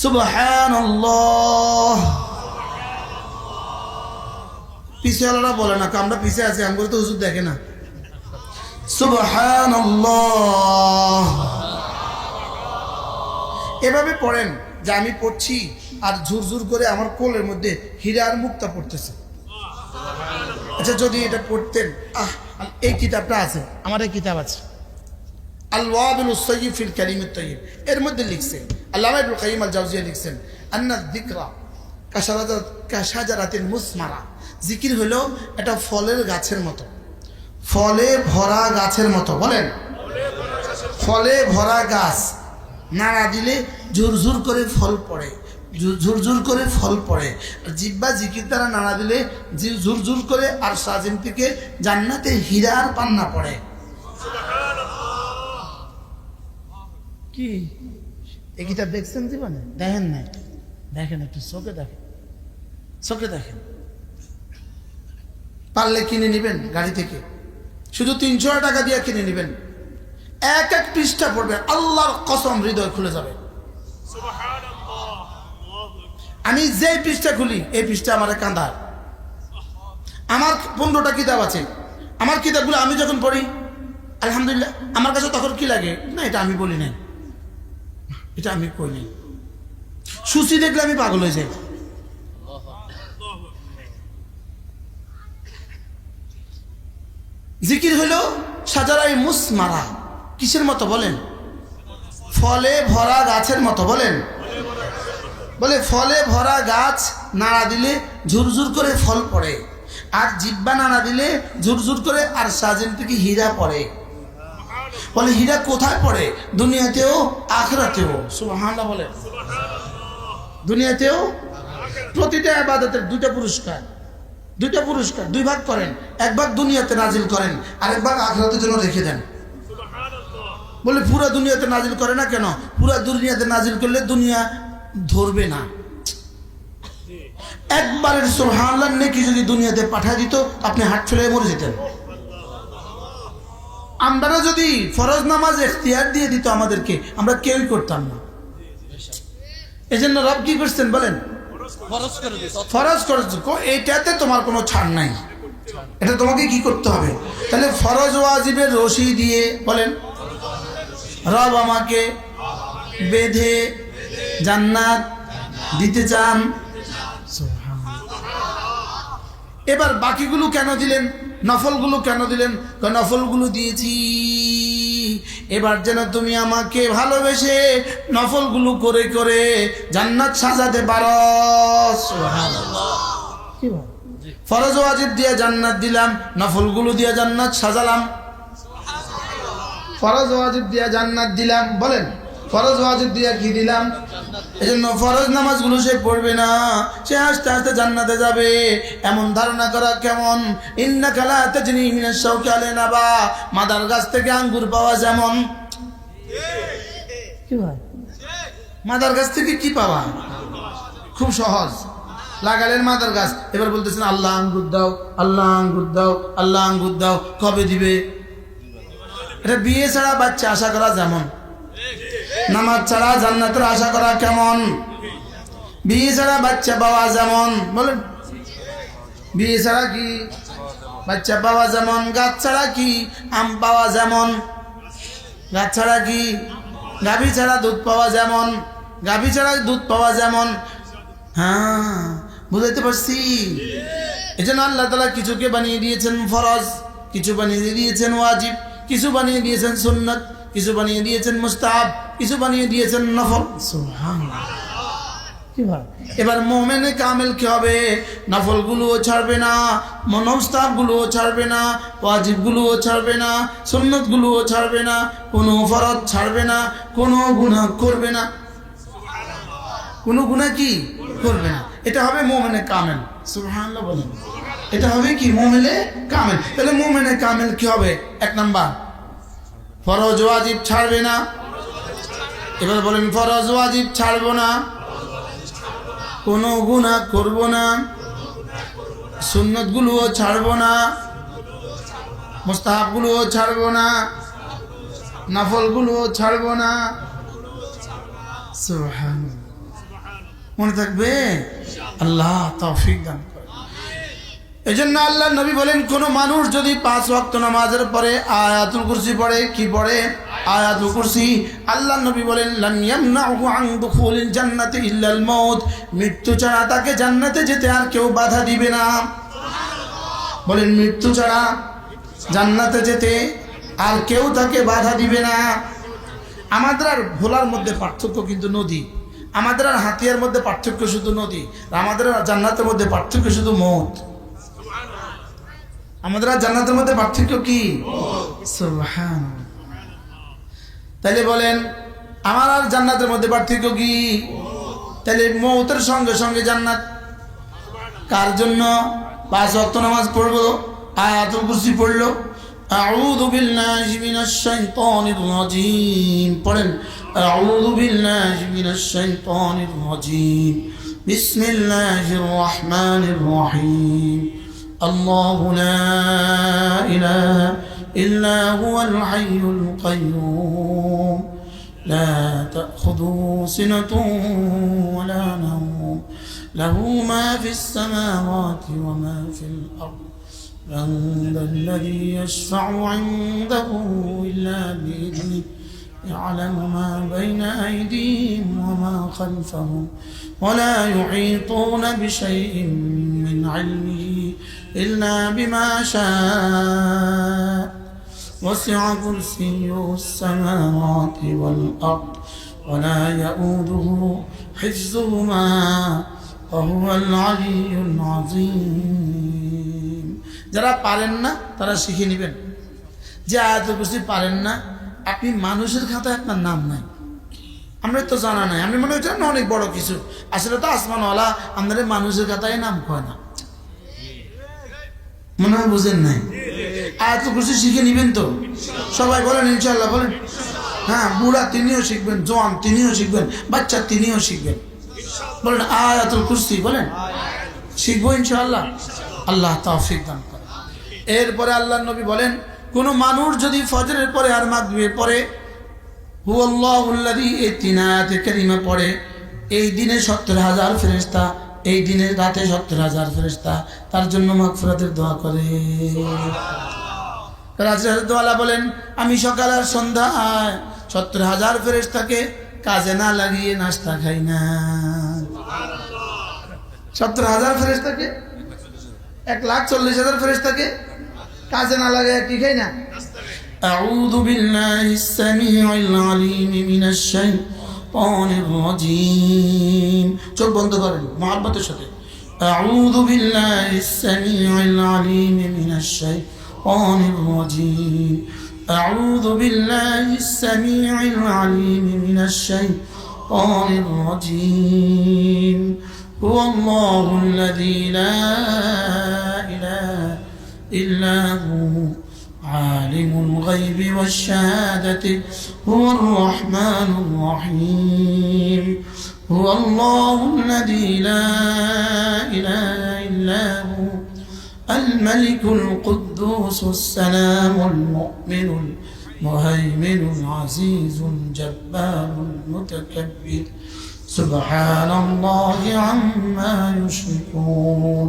সুবহানাল্লাহ। পিছিয়েওয়ালারা বলে না, আমরা পিছিয়ে আছি, আমগুলো তো হুজুর দেখে না। সুবহানাল্লাহ। এভাবে পড়েন যে আমি পড়ছি আর ঝুরঝুর করে আমার কোলের মধ্যে হীরা আর মুক্তা পড়তেছে। আচ্ছা, যদি এটা পড়তেন, এই কিতাবটা আছে, আমার এই কিতাব আছে আল ওয়াবিলুস সাইয়্যিব ফিল কালিমিত তাইয়্যিব, এর মধ্যে লিখছে আল্লামা ইবনুল কাইয়্যিম আল জাওজিয়া লিখছেন আন্না যিকরা কাশাজারাতিল মুসমারা, জিকির হলো এটা ফলের গাছের মতো, ফলে ভরা গাছের মতো। বলেন, ফলে ভরা গাছ, নাড়া দিলে ঝুরঝুর করে ফল পড়ে, ঝুরঝুর করে ফল পড়ে। আর জিহ্বা জিকির দ্বারা নাড়া দিলে ঝুরঝুর করে আর সাজিম থেকে জান্নাতে হীরার পান্না পড়ে। কি এই কিতাব দেখছেন জীবনে? দেখেন নাই? দেখেন, একটু চোখে দেখেন, চোখে দেখেন। পারলে কিনে নিবেন গাড়ি থেকে, শুধু 300 টাকা দিয়ে কিনে নিবেন। এক এক পৃষ্ঠা পড়বে, আল্লাহর কসম হৃদয় খুলে যাবে। আমি যে পৃষ্ঠা খুলি, এই পৃষ্ঠা আমার কাঁদার। আমার 15টা কিতাব আছে, আমার কিতাবগুলো আমি যখন পড়ি আলহামদুলিল্লাহ, আমার কাছে তখন কি লাগে, না এটা আমি বলি নাই, এটা আমি কইনি। সূচি দেখলে আমি পাগল হয়ে যাই। জিকির হলো সাজারাই মুসমারা, কিসের মতো বলেন? ফলে ভরা গাছের মতো। বলেন, বলে ফলে ভরা গাছ নাড়া দিলে ঝুরঝুর করে ফল পড়ে, আর জিহ্বা নাড়া দিলে ঝুরঝুর করে আর সাজিম থেকে হীরা পড়ে। বলে হীরা কোথায় পড়ে? দুনিয়াতেও আখিরাতেও। সুবহানাল্লাহ বলেন। দুনিয়াতেও প্রতিটা ইবাদতের দুইটা পুরস্কার, দুই ভাগ করেন, এক ভাগ দুনিয়াতে নাজিল করেন, আরেক ভাগ আখিরাতের জন্য রেখে দেন। বলে পুরো দুনিয়াতে নাজিল করে না কেন? পুরো দুনিয়াতে নাজিল করলে দুনিয়া ধরবে না। একবারের সুবহানাল্লাহ নেকি যদি দুনিয়াতে পাঠিয়ে দিত, আপনি হাত ফেলে মরে যেতেন। আমরা যদি ফরজ নামাজ ইখতিয়ার দিয়ে দিত আমাদেরকে, আমরা কেউই করতাম না। এজন্য রব কি করছেন বলেন? ফরজ করেছে, এইটাতে তোমার কোনো ছাড় নাই, এটা তোমাকে কি করতে হবে। তাহলে ফরজ ওয়াজিবের রশি দিয়ে বলেন, রব আমাকে বেঁধে জান্নাত দিতে চান। এবার বাকিগুলো কেন দিলেন? নফলগুলো কেন দিলেন? নফলগুলো দিয়েছি এবার যেন তুমি আমাকে ভালোবেসে নফলগুলো করে করে জান্নাত সাজাতে পারো। ফরজ ওয়াজিব দিয়ে জান্নাত দিলাম, নফলগুলো দিয়ে জান্নাত সাজালাম। ফরজ ওয়াজিব দিয়ে জান্নাত দিলাম, বলেন ফরজ ওয়াজিব দিয়ে কি দিলাম? এজন্য ফরজ নামাজগুলো সে পড়বে না, সে আস্তে আস্তে জান্নাতে যাবে। এমন ধারণা করা কেমন? ইন্নাকা লা তাজনি মিনাশ শাওকি আলা নাবা, মাদার গাছ থেকে আঙ্গুর পাওয়া যেমন। কি ভাই, মাদার গাছ থেকে কি পাওয়া? খুব সহজ, লাগালেন মাদার গাছ, এবার বলতেছেন আল্লাহ আঙ্গুর দাও, আল্লাহ আঙ্গুর দাও, আল্লাহ আঙ্গুর দাও। কবে দিবে? এটা বিয়ে ছাড়া বাচ্চা আশা করা যেমন, নামাজ ছাড়া জান্নাতের আশা করা কেমন? বিয়ে ছাড়া বাচ্চা পাওয়া যেমন, বলেন বিয়ে ছাড়া কি বাচ্চা পাওয়া যেমন, গাছ ছাড়া কি আম পাওয়া যেমন, গাছ ছাড়া কি গাভী ছাড়া দুধ পাওয়া যেমন, গাভী ছাড়া দুধ পাওয়া যেমন। হ্যাঁ, বুঝাইতে পারছি? এই জন্য আল্লাহ তাআলা কিছুকে বানিয়ে দিয়েছেন ফরজ, কিছু বানিয়ে দিয়েছেন ওয়াজিব, কিছু বানিয়ে দিয়েছেন সুন্নাত, কিছু বানিয়ে দিয়েছেন মুস্তাহাব, কিছু বানিয়ে দিয়েছেন নফল। সুবহানাল্লাহ। এবার মুমিনে কামেল কি হবে? নফলগুলোও ছাড়বে না, মুস্তাহাবগুলোও ছাড়বে না, ওয়াজিবগুলোও ছাড়বে না, সুন্নাতগুলোও ছাড়বে না, কোনো ফরজ ছাড়বে না, কোনো গুনাহ করবে না। কোনো গুনাহ কি করবে না। এটা হবে মুমিনে কামেল। সুবহানাল্লাহ বলেন। এটা হবে কি? মুমিনে কামেল। তাহলে মুমিনে কামেল কি হবে? এক নাম্বার, ফরজ ওয়াজিব ছাড়বে না। এবার বলেন ফরজ ওয়াজিব ছাড়বো না, কোনো গুনাহ করব না, সুন্নাতগুলোও ছাড়বো না, মুস্তাহাবগুলোও ছাড়বো না, নফলগুলোও ছাড়বো না। সুবহানাল্লাহ। মনে থাকবে? আল্লাহ তৌফিক দান করে। এই জন্য আল্লাহ নবী বলেন, কোন মানুষ যদি 5 ওয়াক্ত নামাজের পরে আয়াতুল কুরসি পড়ে, কি পড়ে? আয়াতুল কুরসি। আল্লাহ নবী বলেন, লাম ইয়ামনাহু আন দুখুলিল জান্নাতি ইল্লাল মাউত, মৃত্যু ছাড়া তাকে জান্নাতে যেতে আর কেউ বাধা দিবে না। বলেন, মৃত্যু ছাড়া জান্নাতে যেতে আর কেউ তাকে বাধা দিবে না। আমাদের আর ভোলার মধ্যে পার্থক্য কিন্তু নদী, আমাদের আর হাতিয়ার মধ্যে পার্থক্য শুধু নদী, আমাদের আর জান্নাতের মধ্যে পার্থক্য শুধু মওত। আমাদের আর জান্নাতের মধ্যে পার্থক্য কি? সুবহানাল্লাহ। তাহলে বলেন, আমার আর জান্নাতের মধ্যে পার্থক্য কি? তাহলে মওতের সঙ্গে সঙ্গে জান্নাত। কার জন্য 5 ওয়াক্ত নামাজ পড়বো, আয়াতুল কুরসি পড়লো, আউযু বিল্লাহি মিনাশ শাইতানির রাজীম পড়েন, আউযু বিল্লাহি মিনাশ শাইতানির রাজীম, বিসমিল্লাহির রহমানির রহিম, আল্লাহু লা ইলাহা ইল্লা হুয়াল হাইয়ুল কাইয়্যুম, লা তাখুযুহু সিনাতুন ওয়া লা নাওম, লাহু মা ফিস সামাওয়াতি ওয়া মা ফিল আরদ, من ذا الذي يشفع عنده إلا بإذنه، يعلم ما بين أيديهم وما خلفهم ولا يحيطون بشيء من علمه إلا بما شاء، وسع كرسيه السماوات والأرض ولا يؤوده حفظهما وهو العلي العظيم। যারা পারেন না তারা শিখে নেবেন। যে আয়াতুল কুরসি পারেন না, আপনি মানুষের খাতায় আপনার নাম নাই, আমরা তো জানা নাই, আমি মনে হচ্ছে অনেক বড় কিছু, আসলে তো আসমানওয়ালা আমাদের মানুষের খাতায় নাম কয় না, মনে হয় বুঝেন নাই। আয়াতুল কুরসি শিখে নেবেন তো সবাই, বলেন ইনশাআল্লাহ, বলেন। হ্যাঁ, বুড়া তিনিও শিখবেন, জওয়ান তিনিও শিখবেন, বাচ্চা তিনিও শিখবেন, বলেন আয়াতুল কুরসি, বলেন শিখবো ইনশাআল্লাহ। আল্লাহ তৌফিক দান করে। এরপরে আল্লাহ নবী বলেন, কোন মানুষ যদি ফজরের পরে আর মাগরিবের পরে হুয়াল্লাহুল্লাযী, এই 3 আয়াতে কারিমা পড়ে, এই দিনে 70,000 ফেরেশতা, এই দিনের রাতে 70,000 ফেরেশতা তার জন্য মাগফিরাতের দোয়া করে। রাজের দোয়ালা বলেন, আমি সকাল আর সন্ধ্যায় 70,000 ফেরেশতাকে কাজে না লাগিয়ে নাস্তা খাই না। 70,000 ফেরেশতাকে, 1,40,000 ফেরেশতাকে কাজে না লাগায় কি খাই না? আউযু বিল্লাহিস সামিউল আলিম মিনাশ শাইতানির রাজীম। চোখ বন্ধ করেন মহব্বতের সাথে। আউযু বিল্লাহিস সামিউল আলিম মিনাশ শাইতানির রাজীম, আউযু বিল্লাহিস সামিউল আলিম মিনাশ শাইতানির রাজীম, হুয়াল্লাহুল্লাযী লা ইলাহা إلا هو عالم الغيب والشهادة هو الرحمن الرحيم، هو الله الذي لا إله إلا هو الملك القدوس السلام المؤمن المهيمن العزيز الجبار المتكبر، سبحان الله عما يشركون،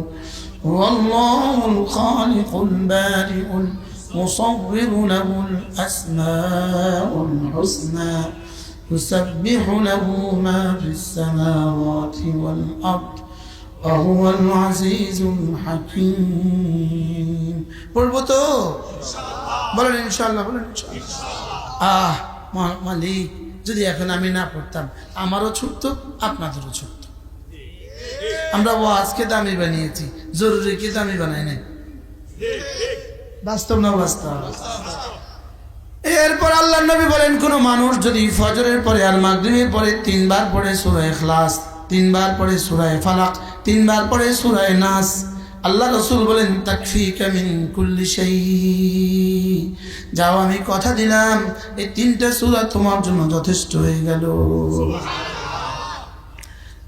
هو الله الخالق البارئ المصور له الأسماء الحسنى، يسبح له ما في السماوات والأرض وهو العزيز الحكيم। বলবো তো? বলেন ইনশাআল্লাহ, বলেন ইনশাআল্লাহ। মালিক, যদি এখন আমি না পড়তাম আমারও ছুটতো, আপনাদেরও ছুটতো। আমরা ওয়াজকে দামি বানিয়েছি, জরুরি কি দামি বানাই নাই? বাস্তব না বাস্তব? এরপর আল্লাহর নবী বলেন, কোন মানুষ যদি ফজরের পরে আর মাগরিবের পরে 3 বার পড়ে সূরা ইখলাস, 3 বার পড়ে সূরা ফালাক, 3 বার পড়ে সূরা নাস, আল্লাহ রাসূল বলেন, তাকফিকা মিন কুল্লি শাই, যাও আমি কথা দিলাম এই 3টা সূরা তোমার জন্য যথেষ্ট হয়ে গেল।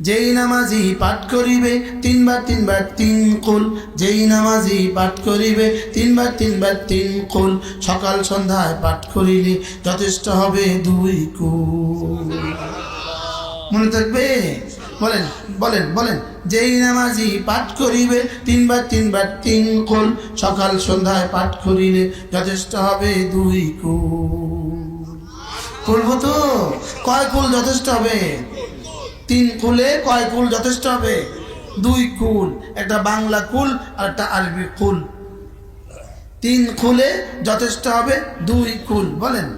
যেই নামাজি পাঠ করিবে 3 বার 3 বার 3 কুল, যেই নামাজি পাঠ করিবে 3 বার 3 বার 3 কুল, সকাল সন্ধ্যায় পাঠ করিলে যথেষ্ট হবে 2 কুল। মনে থাকবে? বলেন বলেন বলেন, যেই নামাজি পাঠ করিবে তিনবার তিনবার তিন কুল, সকাল সন্ধ্যায় পাঠ করিলে যথেষ্ট হবে 2 কুল। বলবো তো কয় কুল যথেষ্ট হবে? 3 কুলে কয় কুল যথেষ্ট হবে? 2 কুল। একটা বাংলা কুল আর একটা আরবি কুল। 3 কুলে যথেষ্ট হবে 2 কুল। বলেন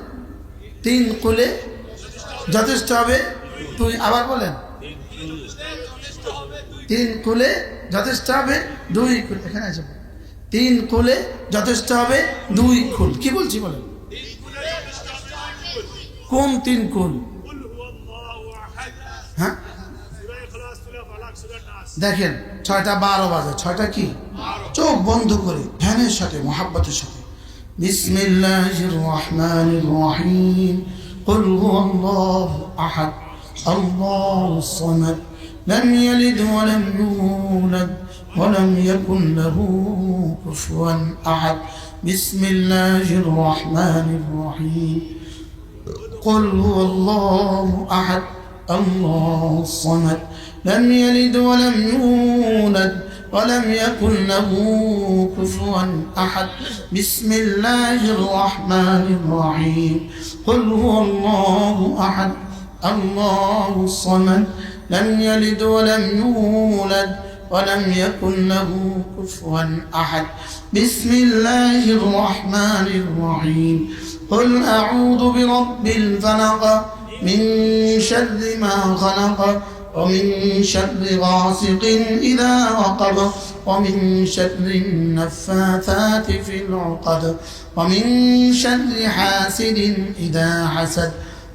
3 কুলে যথেষ্ট হবে 2। আবার বলেন 3 কুলে যথেষ্ট হবে 2 কুল। এখানে আছে 3 কুলে যথেষ্ট হবে 2 কুল। কি বলছি বলেন? কোন 3 কুল? হ্যাঁ দেখেন 6টা 12 বাজে। 6টা কি? চোখ বন্ধ করে ধ্যানের সাথে মোহাব্বতের সাথে বিসমিল্লাহির রহমানির রহিম কুল হুয়াল্লাহু আহাদ আল্লাহুস সামাদ লাম ইয়ালিদ ওয়া লাম ইউলাদ ওয়া লাম ইয়াকুন লাহু কুফুয়ান আহাদ বিসমিল্লাহির রহমানির রহিম কুল হুয়াল্লাহু আহাদ আল্লাহুস সামাদ لم يلد ولم يولد ولم يكن له كفوا أحد بسم الله الرحمن الرحيم قل هو الله أحد الله الصمد لم يلد ولم يولد ولم يكن له كفوا أحد بسم الله الرحمن الرحيم قل أعوذ برب الفلق من شر ما خلق ومن شر غاسق إذا وقب ومن شر النفاثات في العقد ومن شر حاسد إذا حسد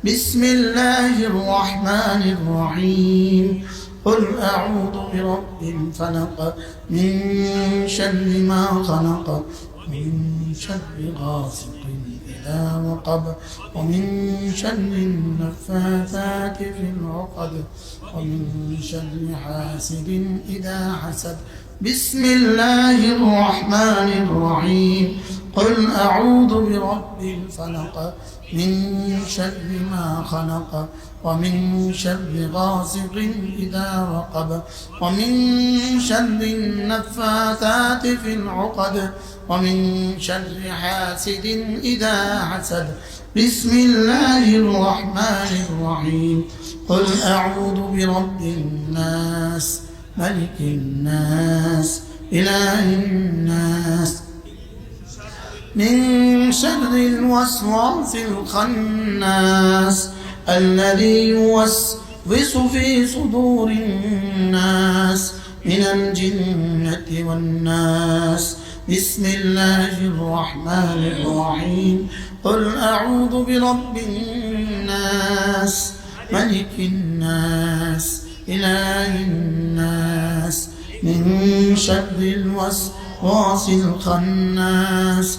بسم الله الرحمن الرحيم قل أعوذ برب الفلق من شر ما خلق ومن شر غاسق إذا وقب ومن شر النفاثات في العقد ومن شر حاسد إذا حسد بسم الله الرحمن الرحيم قل أعوذ برب الفلق من شر ما خلق ومن شر غاسق إذا وقب ومن شر النفاثات في العقد ومن شر حاسد إذا حسد بسم الله الرحمن الرحيم قل أعوذ برب الناس ملك الناس إله الناس من شر الوسواس الخناس الذي يوسوس في صدور الناس من الجنة والناس بسم الله الرحمن الرحيم قل أعوذ برب الناس ملك الناس إله الناس من شر الوسواس الخناس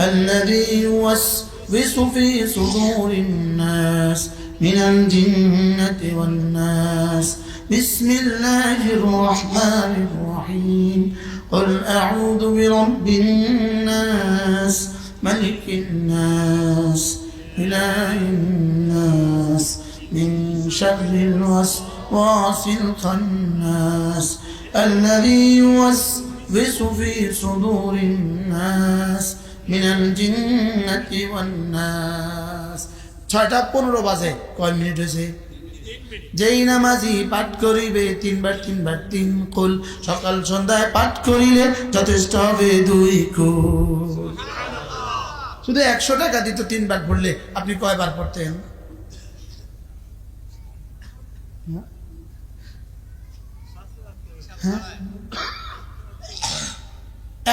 الذي يوسوس في صدور الناس من الجنة والناس بسم الله الرحمن الرحيم قل أعوذ برب الناس ملك الناس إله الناس من شر الوسواس الخناس الذي يوسوس في صدور الناس من الجنة والناس 6টা 15 বাজে। কয় মিনিট হয়েছে? যেই নামাজি পাঠ করিবে তিনবার তিনবার 3 কুল, সকাল সন্ধ্যায় পাঠ করিলে যথেষ্ট হবে 2 কুল। শুধু 100 টাকা দিত 3বার পড়লে আপনি কয়বার পড়তেন?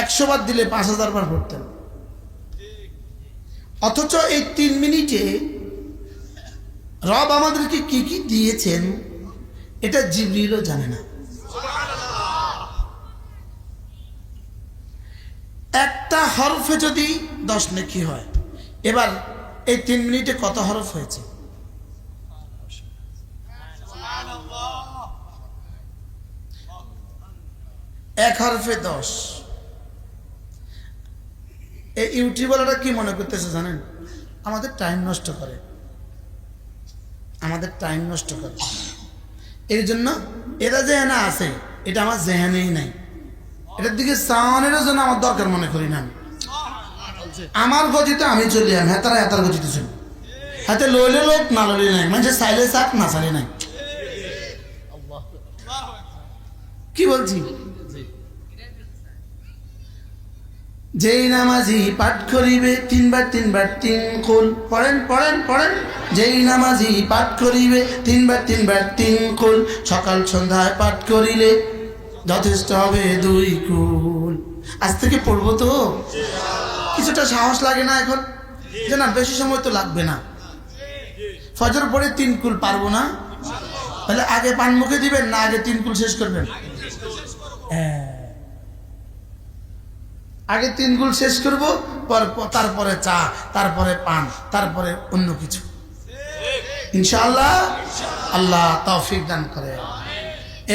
100 বার দিলে 5000 বার পড়তেন। অথচ এই 3 মিনিটে রব আমাদেরকে কি কি দিয়েছেন এটা জিবরিলও জানে না। একটা হরফে যদি 10 নেকি হয়, এবার এই 3 মিনিটে কত হরফ হয়েছে? এক হরফে 10। এই ইউটিউবাররা কি মনে করতেছে জানেন? আমাদের টাইম নষ্ট করে, আমাদের টাইম নষ্ট করে। এর জন্য এরা জেহেনা আছে, এটা আমার জেহেনেই নাই। এটার দিকে চাওয়ানোর জন্য আমার দরকার মনে করি না। আমার গতিতে আমি চলি, আমি হেতারা হেতার গতিতে চলি। হাতে লইলে লোক, না লইলে নাই, মানে চাইলে চাক, না চাইলে নাই। কি বলছি? যেই নামাজি পাঠ করিবে তিনবার তিনবার তিন কুল, পড়েন পড়েন পড়েন। যেই নামাজি পাঠ করিবে তিনবার তিনবার তিন কুল, সকাল সন্ধ্যায় পাঠ করিলে যথেষ্ট হবে 2 কুল। আজ থেকে পড়বো তো, কিছুটা সাহস লাগে না এখন? যে না, বেশি সময় তো লাগবে না। ফজর পড়ে 3 কুল পারবো না? তাহলে আগে পান মুখে দিবেন না আগে 3 কুল শেষ করবেন? আগে 3 কুল শেষ করবো, তারপরে চা, তারপরে পান, তারপরে অন্য কিছু। ইনশাআল্লাহ আল্লাহ তৌফিক দান করে।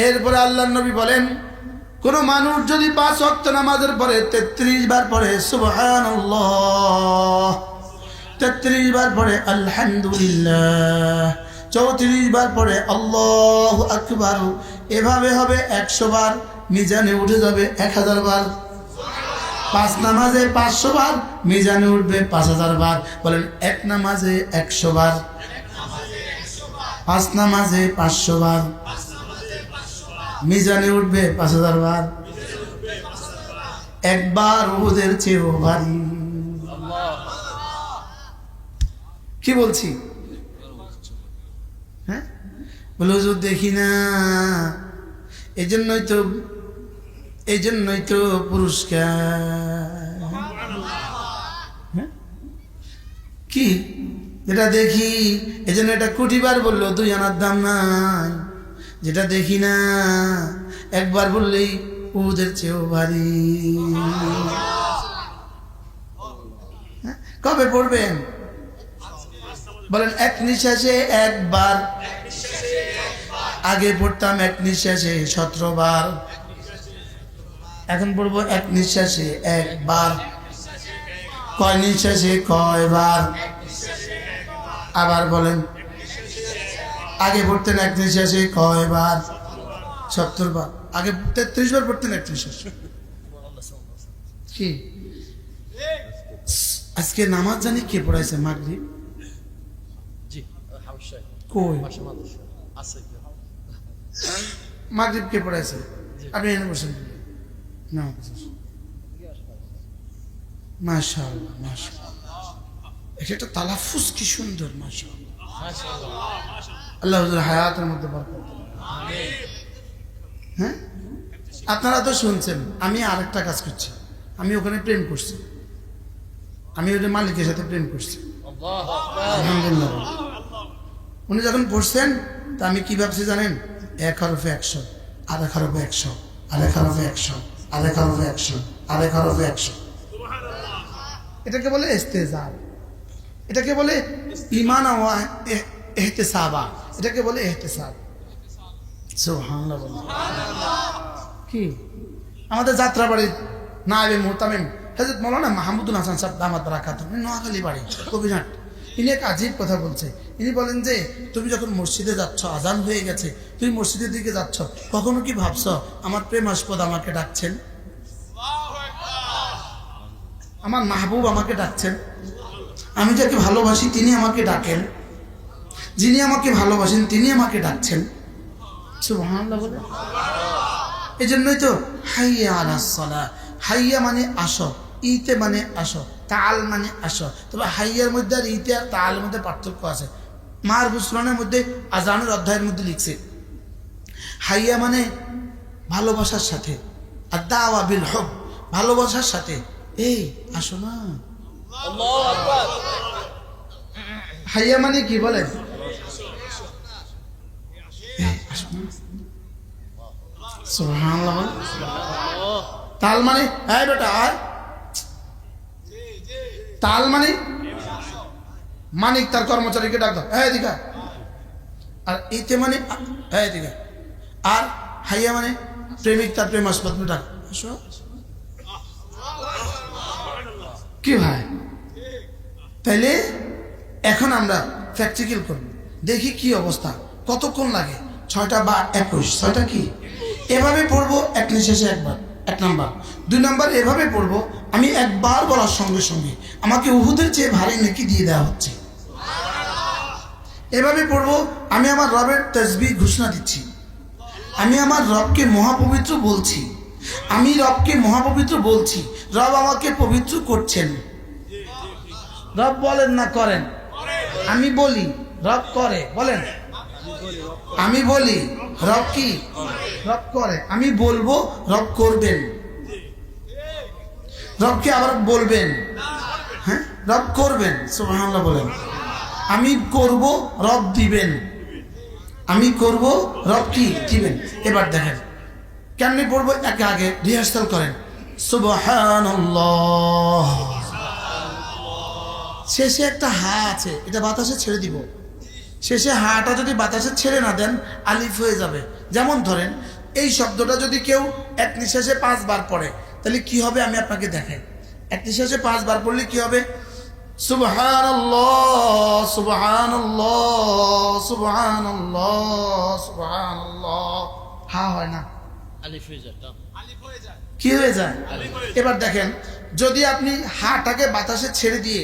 এরপরে আল্লাহর নবী বলেন, কোন মানুষ যদি 5 ওয়াক্ত নামাজের পরে 33 বার পড়ে সুবহানাল্লাহ, 33 বার পড়ে আলহামদুলিল্লাহ, 34 বার পড়ে আল্লাহু আকবার, এভাবে হবে 100 বার, মিজানে উঠে যাবে 1000 বার। 5 নামাজে 500 বার, মিজানে উঠবে 5000 বার। বলেন, 1 নামাজে 100 বার, 5 নামাজে 500 বার, মিজানে উঠবে 5000 বার। একবার উহুদের চেয়েও ভারী। কি বলছি? হ্যাঁ, বলে হুজুর দেখি না, এই জন্যই তো পুরস্কার। কি যেটা দেখি এই জন্য এটা কোটিবার বললো 2 আনার দাম নাই। যেটা দেখি না একবার বললেই উহুদের চেয়েও ভারী। কবে পড়বেন? বলেন, 1 নিঃশ্বাসে 1 বার। আগে পড়তাম 1 নিঃশ্বাসে 17 বার, এখন পড়বো 1 নিঃশ্বাসে 1 বার। কয় নিঃশ্বাসে কয় বার? আবার বলেন, আগে পড়তেন 1 নিঃশ্বাসে কয় বার? 70 বার। আগে 33 বার পড়তেন 1 নিঃশ্বাসে। কি আজকে নামাজ জানি কে পড়াইছে? মাগরিব কই? মাগরিব কে পড়াইছে? আপনি এনে বসেন না? মাশাআল্লাহ মাশাআল্লাহ, এটা তালাফুজ কি সুন্দর, মাশাআল্লাহ মাশাআল্লাহ। আল্লাহ হুজুর হায়াতের মধ্যে বরকত দিন। আমিন। হ্যাঁ, আপনারা তো শুনছেন, আমি আরেকটা কাজ করছি। আমি ওখানে প্রেম করছি, আমি ওই মালিকের সাথে প্রেম করছি। আলহামদুলিল্লাহ। উনি যখন পড়ছেন তা আমি কি ভাবছি জানেন? 1 হরফে 100, আরেক হরফে 100, আরেক হরফে 100, আরেক হরফে 100, আরেক হরফে 100। এটাকে বলে ইস্তেজার, এটাকে বলে ঈমান ওয়া ইহতিসাবা, এটাকে বলে ইহতিসাব। সুবহানাল্লাহ। কি আমাদের যাত্রাবাড়ির নায়েবে মুহতামিম হযরত মাওলানা মাহমুদুল হাসান সাহেব দামাত বারাকাতুহু, নোয়াখালী বাড়ি, কবিরহাট। ইনি এক আজীব কথা বলছে। ইনি বলেন যে তুমি যখন মসজিদে যাচ্ছ, আজান হয়ে গেছে, তুমি মসজিদের দিকে যাচ্ছ, কখনো কি ভাবছ আমার প্রেমাস্পদ আমাকে ডাকছেন, আমার মাহবুব আমাকে ডাকছেন, আমি যাকে ভালোবাসি তিনি আমাকে ডাকেন, যিনি আমাকে ভালোবাসেন তিনি আমাকে ডাকছেন। সুবহানাল্লাহ বলে। এই জন্যই তো হাইয়া আলাস সালাহ, হাইয়া মানে আসো, ইতে মানে আসো, তাল মানে আসো। তবে হাইয়ার মধ্যে আর ইতে আর তালের মধ্যে পার্থক্য আছে। মার গুসরানের মধ্যে আজানের অধ্যায়ের মধ্যে লিখছে হাইয়া মানে ভালোবাসার সাথে, আর দাওয়া বিল হুব, ভালোবাসার সাথে, এই আসো না। আল্লাহু আকবার। হাইয়া মানে কি বলেন? সুবহানাল্লাহ। তাল মানে হ্যাঁ বেটা আয়, তাল মানে মানিক তার কর্মচারীকে ডাক দাও, হ্যাঁ দিঘা। আর ইতে মানে হ্যাঁ দিঘা। আর হাইয়া মানে প্রেমিক তার প্রেমাস্পদ ডাক, আসো। কি ভাই? তাইলে এখন আমরা প্র্যাকটিক্যাল করব, দেখি কি অবস্থা, কতক্ষণ লাগে, 6টা বা 21, 6টা কি? এভাবে পড়বো এক নিঃশ্বাসে একবার, 1 নাম্বার। 2 নাম্বার এভাবে পড়বো, আমি একবার বলার সঙ্গে সঙ্গে আমাকে উহুদের চেয়ে ভারী নেকি দিয়ে দেওয়া হচ্ছে। এভাবে পড়বো, আমি আমার রবের তাসবিহ ঘোষণা দিচ্ছি, আমি আমার রবকে মহাপবিত্র বলছি, আমি রবকে মহাপবিত্র বলছি, রব আমাকে পবিত্র করছেন। রব বলেন না করেন? আমি বলি, রব করে। বলেন, আমি বলি, রব কি? রব করে। আমি বলবো, রব করবেন। রবকে আবার বলবেন, হ্যাঁ, রব করবেন। সুবহানাল্লাহ বলেন। আমি করব, রব দিবেন। আমি করব, রব কি দিবেন। এবার দেখেন কেমনি পড়বো, একে আগে রিহার্সাল করেন। সুবহানাল্লাহ। শেষে একটা হা আছে, এটা বাতাসে ছেড়ে দিব। শেষে হাটা যদি বাতাসে ছেড়ে না দেন আলিফ হয়ে যাবে। যেমন ধরেন এই শব্দটা যদি কেউ এক নিঃশ্বাসে 5 বার পড়ে তাহলে কি হবে আমি আপনাকে দেখাই। এক নিঃশ্বাসে 5 বার পড়লে কি হবে? সুবহানাল্লাহ, সুবহানাল্লাহ, সুবহানাল্লাহ, সুবহানাল্লাহ। হা হয় না, আলিফ হয়ে যায়। কি হয়ে যায়? এবার দেখেন যদি আপনি হাটাকে বাতাসে ছেড়ে দিয়ে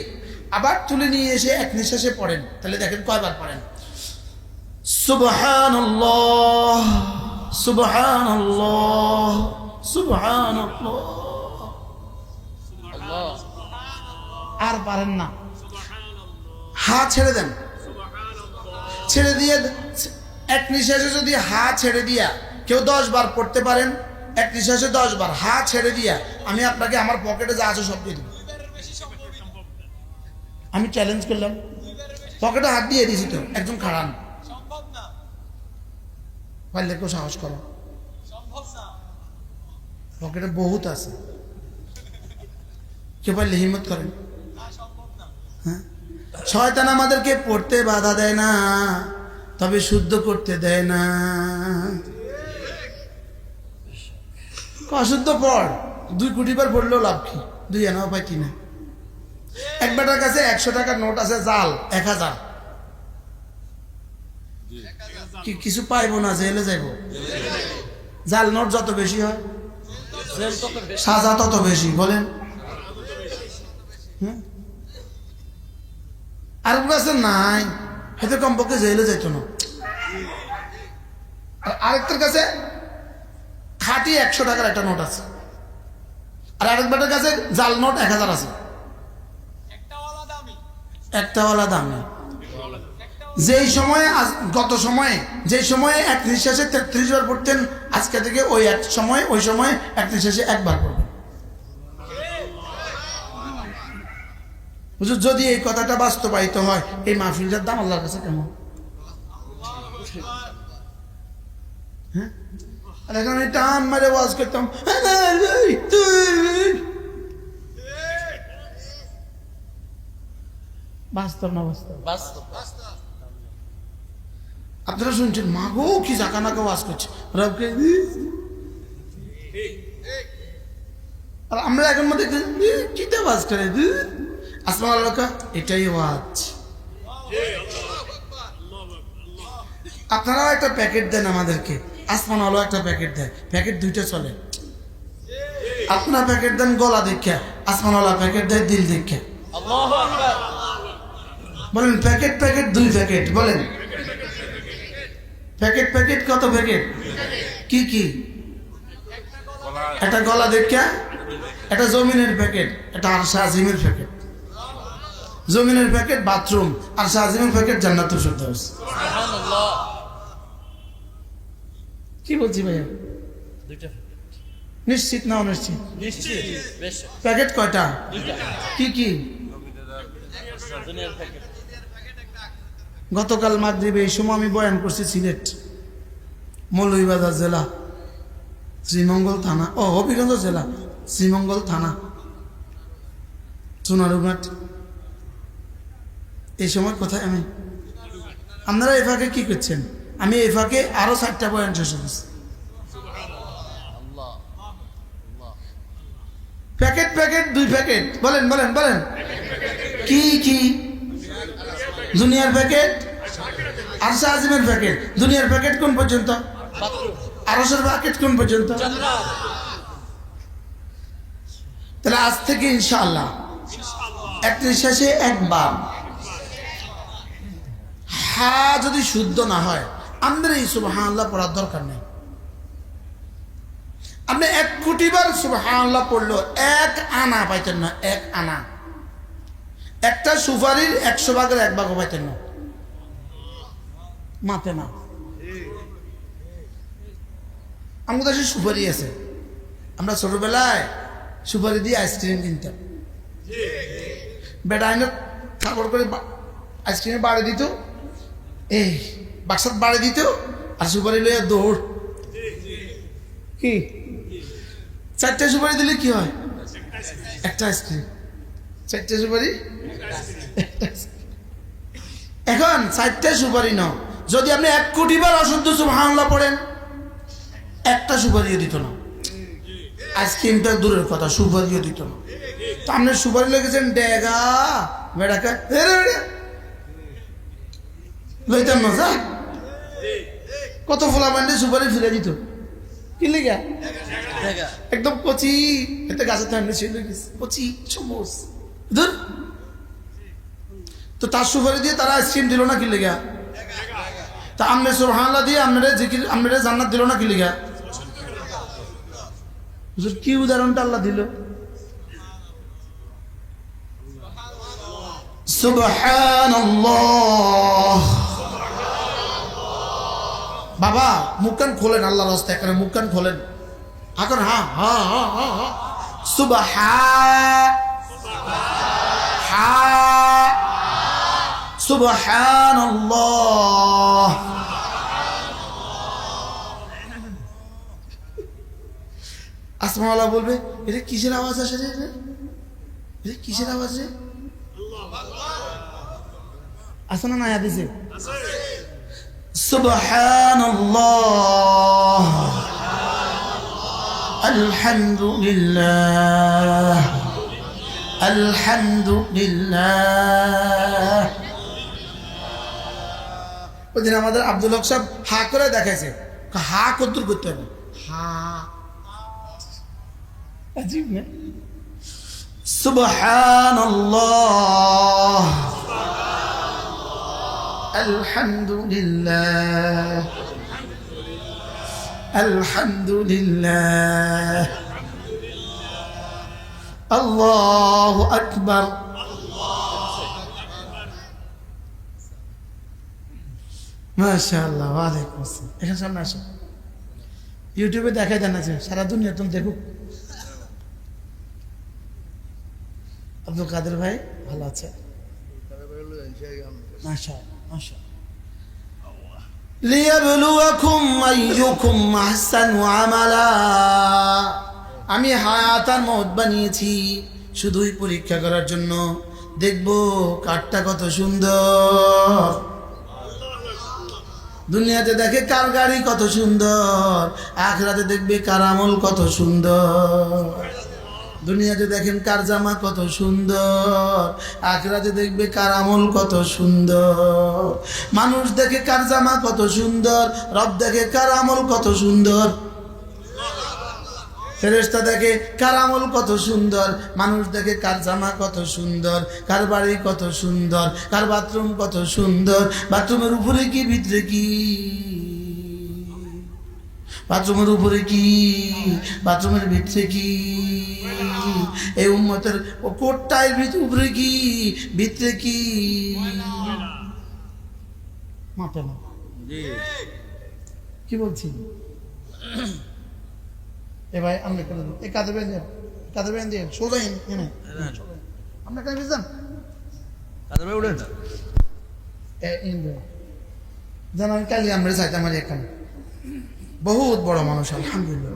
আবার তুলে নিয়ে এসে এক নিঃশ্বাসে পড়েন তাহলে দেখেন কয়বার পড়েন? সুবহানাল্লাহ, সুবহানাল্লাহ, সুবহানাল্লাহ। আর পারেন না, হা ছেড়ে দেন। ছেড়ে দিয়ে এক নিঃশ্বাসে যদি হা ছেড়ে দিয়া কেউ 10 বার পড়তে পারেন, এক নিঃশ্বাসে 10 বার হা ছেড়ে দিয়া আমি আপনাকে আমার পকেটে যা আছে সব দিয়ে দেব। আমি চ্যালেঞ্জ করলাম, পকেটে হাত দিয়ে দিয়েছি তো, একজন খাড়ান পারলে কেউ সাহস করো, পকেটে বহুত আছে, কেউ পারলে হিম্মত করেন। হ্যাঁ, শয়তান আমাদেরকে পড়তে বাধা দেয় না, তবে শুদ্ধ করতে দেয় না। অশুদ্ধ পড়, 2 কোটি বার পড়লেও লাভ কি? 2 আনাও পাই 3। এক বেটার কাছে 100 টাকার নোট আছে, জাল 1000, কি কিছু পাইবো না, জেলে যাইব। জাল নোট যত বেশি হয় সাজা তত বেশি। বলেন, আর কাছে নাই হয়তো কমপক্ষে জেলে যাইতো না। আরেকটার কাছে খাঁটি 100 টাকার একটা নোট আছে, আর আরেক বেটার কাছে জাল নোট 1000 আছে। একটাওয়ালা দামি। যেই সময়ে গত সময়ে যেই সময়ে এক নিঃশ্বাসে 33 বার পড়তেন, আজকে থেকে ওই এক সময় ওই সময়ে এক নিঃশ্বাসে 1 বার পড়বেন। হুজুর যদি এই কথাটা বাস্তবায়িত হয় এই মাহফিলটার দাম আল্লাহর কাছে কেমন? হ্যাঁ, আর এখন আমি টান মারে ওয়াজ করতাম, বাস্তব না বাস্তব? আপনারা শুনছেন মাগো কি জাকা নাকা ওয়াজ করছে রবকে, আর আমরা এখন মধ্যে কিটা ওয়াজ করে আসমান আল্লাহ, এটাই ওয়াজ। আপনারাও একটা প্যাকেট দেন আমাদেরকে, আসমান আলো একটা প্যাকেট দেয়, প্যাকেট 2টা চলে। আপনারা প্যাকেট দেন গলা দেখা, আসমান আলো প্যাকেট দেয় দিল দেখা। বলেন প্যাকেট প্যাকেট 2 প্যাকেট, বলেন প্যাকেট প্যাকেট কত প্যাকেট? কি কি? একটা গলা দেখা, একটা জমিনের প্যাকেট, একটা আরশে আজিমের প্যাকেট। জমিনের প্যাকেট বাথরুম, আরশে আজিমের প্যাকেট জান্নাতুল ফেরদাউস। কি বলছি ভাইয়া? নিশ্চিত না অনিশ্চিত? প্যাকেট কয়টা? কি কি? গতকাল মাগরিবে এই সময় আমি বয়ান করছি সিলেট মৌলভীবাজার জেলা শ্রীমঙ্গল থানা, হবিগঞ্জ জেলা শ্রীমঙ্গল থানা সোনারুঘাট। এই সময় কোথায় আমি, আপনারা এই ফাঁকে কি করছেন? আমি এই ফাঁকে আরো 4টা বয়ান শেষ করছি। প্যাকেট প্যাকেট 2 প্যাকেট, বলেন বলেন বলেন কি কি? দুনিয়ার প্যাকেট, আরশে আজিমের প্যাকেট, দুনিয়ার প্যাকেট কোন পর্যন্ত? আরশের প্যাকেট কোন পর্যন্ত? তাহলে আজ থেকে ইনশাআল্লাহ এক নিঃশ্বাসে একবার হা যদি শুদ্ধ না হয় আমাদের এই সুবহানাল্লাহ পড়ার দরকার নেই। আপনি 1 কোটি বার সুবহানাল্লাহ পড়লো 1 আনা পাইতেন না, 1 আনা। একটা সুপারির 100 ভাগের 1 ভাগও পাইতেন না, মাতে না। আমাদের দেশে সুপারি আছে, আমরা ছোটবেলায় সুপারি দিয়ে আইসক্রিম কিনতাম। বেটা আইনে ঠাকুর করে আইসক্রিমে বাড়ি দিত, এই বাক্সাত বাড়ি দিত, আর সুপারি লইয়া দৌড়। কি 4টা সুপারি দিলে কি হয়? একটা আইসক্রিম। 4টা সুপারি, এখন 4টা সুপারি নাও। যদি আপনি 1 কোটি বার অশুদ্ধ সুবহানাল্লাহ পড়েন, একটা সুপারিও দিত না। আইসক্রিমটা দূরের কথা, সুপারিও দিত না। তো আপনি সুপারি লেগেছেন ডেগা বেড়াকা লইতাম না যা। কত ফোলা বান্ডে সুপারি ফিরে দিত, কি লেগা? একদম কচি, এতে গাছের থামলে ছিল কচি সবুজ ধর। তো তার সুপারি দিয়ে তারা আইসক্রিম দিল না, কি লেগা? তা আমনে সুবহানাল্লাহ দিয়ে আপনারা জান্নাত দিল না, কি লেগা? কি উদাহরণটা আল্লাহ দিল? সুবহানাল্লাহ। বাবা মুখ কান খোলেন, আল্লাহর রাস্তায় এখানে মুখ কান খোলেন। এখন হা হা হা হা হা সুবহানাল্লাহ। আসমাওয়ালা বলবে এটা কিসের আওয়াজ আসে রে? এটা কিসের আওয়াজ রে? আসে না? হাদিসে সুবহানাল্লাহ, আলহামদুলিল্লাহ, আলহামদুলিল্লাহ। ওইদিন আমাদের আব্দুল হক সাহেব হা করে দেখাইছে, হা কদ্দুর করতে হবে, হা अजीब है। सुबहानल्लाह, अल्हम्दुलिल्लाह, अल्हम्दुलिल्लाह, अल्लाहु अकबर। माशाअल्लाह, वालेकुम अस्सलाम। এখানে সামনে আসো, ইউটিউবে দেখাই দেন আছে, সারা দুনিয়া তুমি দেখো। আব্দুল কাদের ভাই ভালো আছে? লিয়াবলুয়াকুম আইয়ুকুম আহসানু আমালা। আমি হায়াত আর মওত বানিয়েছি শুধুই পরীক্ষা করার জন্য, দেখবো কারটা কত সুন্দর। দুনিয়াতে দেখে কার গাড়ি কত সুন্দর, আখিরাতে দেখবে কার আমল কত সুন্দর। দুনিয়াতে দেখেন কার জামা কত সুন্দর, আখিরাতে দেখবে কার আমল কত সুন্দর। মানুষ দেখে কার জামা কত সুন্দর, রব দেখে কার আমল কত সুন্দর। ফেরেশতা দেখে কার আমল কত সুন্দর, মানুষ দেখে কার জামা কত সুন্দর, কার বাড়ি কত সুন্দর, কার বাথরুম কত সুন্দর। বাথরুমের উপরে কি, ভিতরে কি? বাথরুমের উপরে কি, বাথরুমের ভিতরে কি? এই উম্মতের কোটটার উপরে কি, ভিতরে কি? মাথা না কি বলছি? এ ভাই আমি এই কাঁধে বেঁধে, কাঁধে বেঁধে সোজা এনে আপনার কাছে বুঝলেন, কাঁধে বেঁধে উঠেন যেন আমি কালি আমরা চাইতাম। আমার এখানে বহুত বড় মানুষ, আলহামদুলিল্লাহ,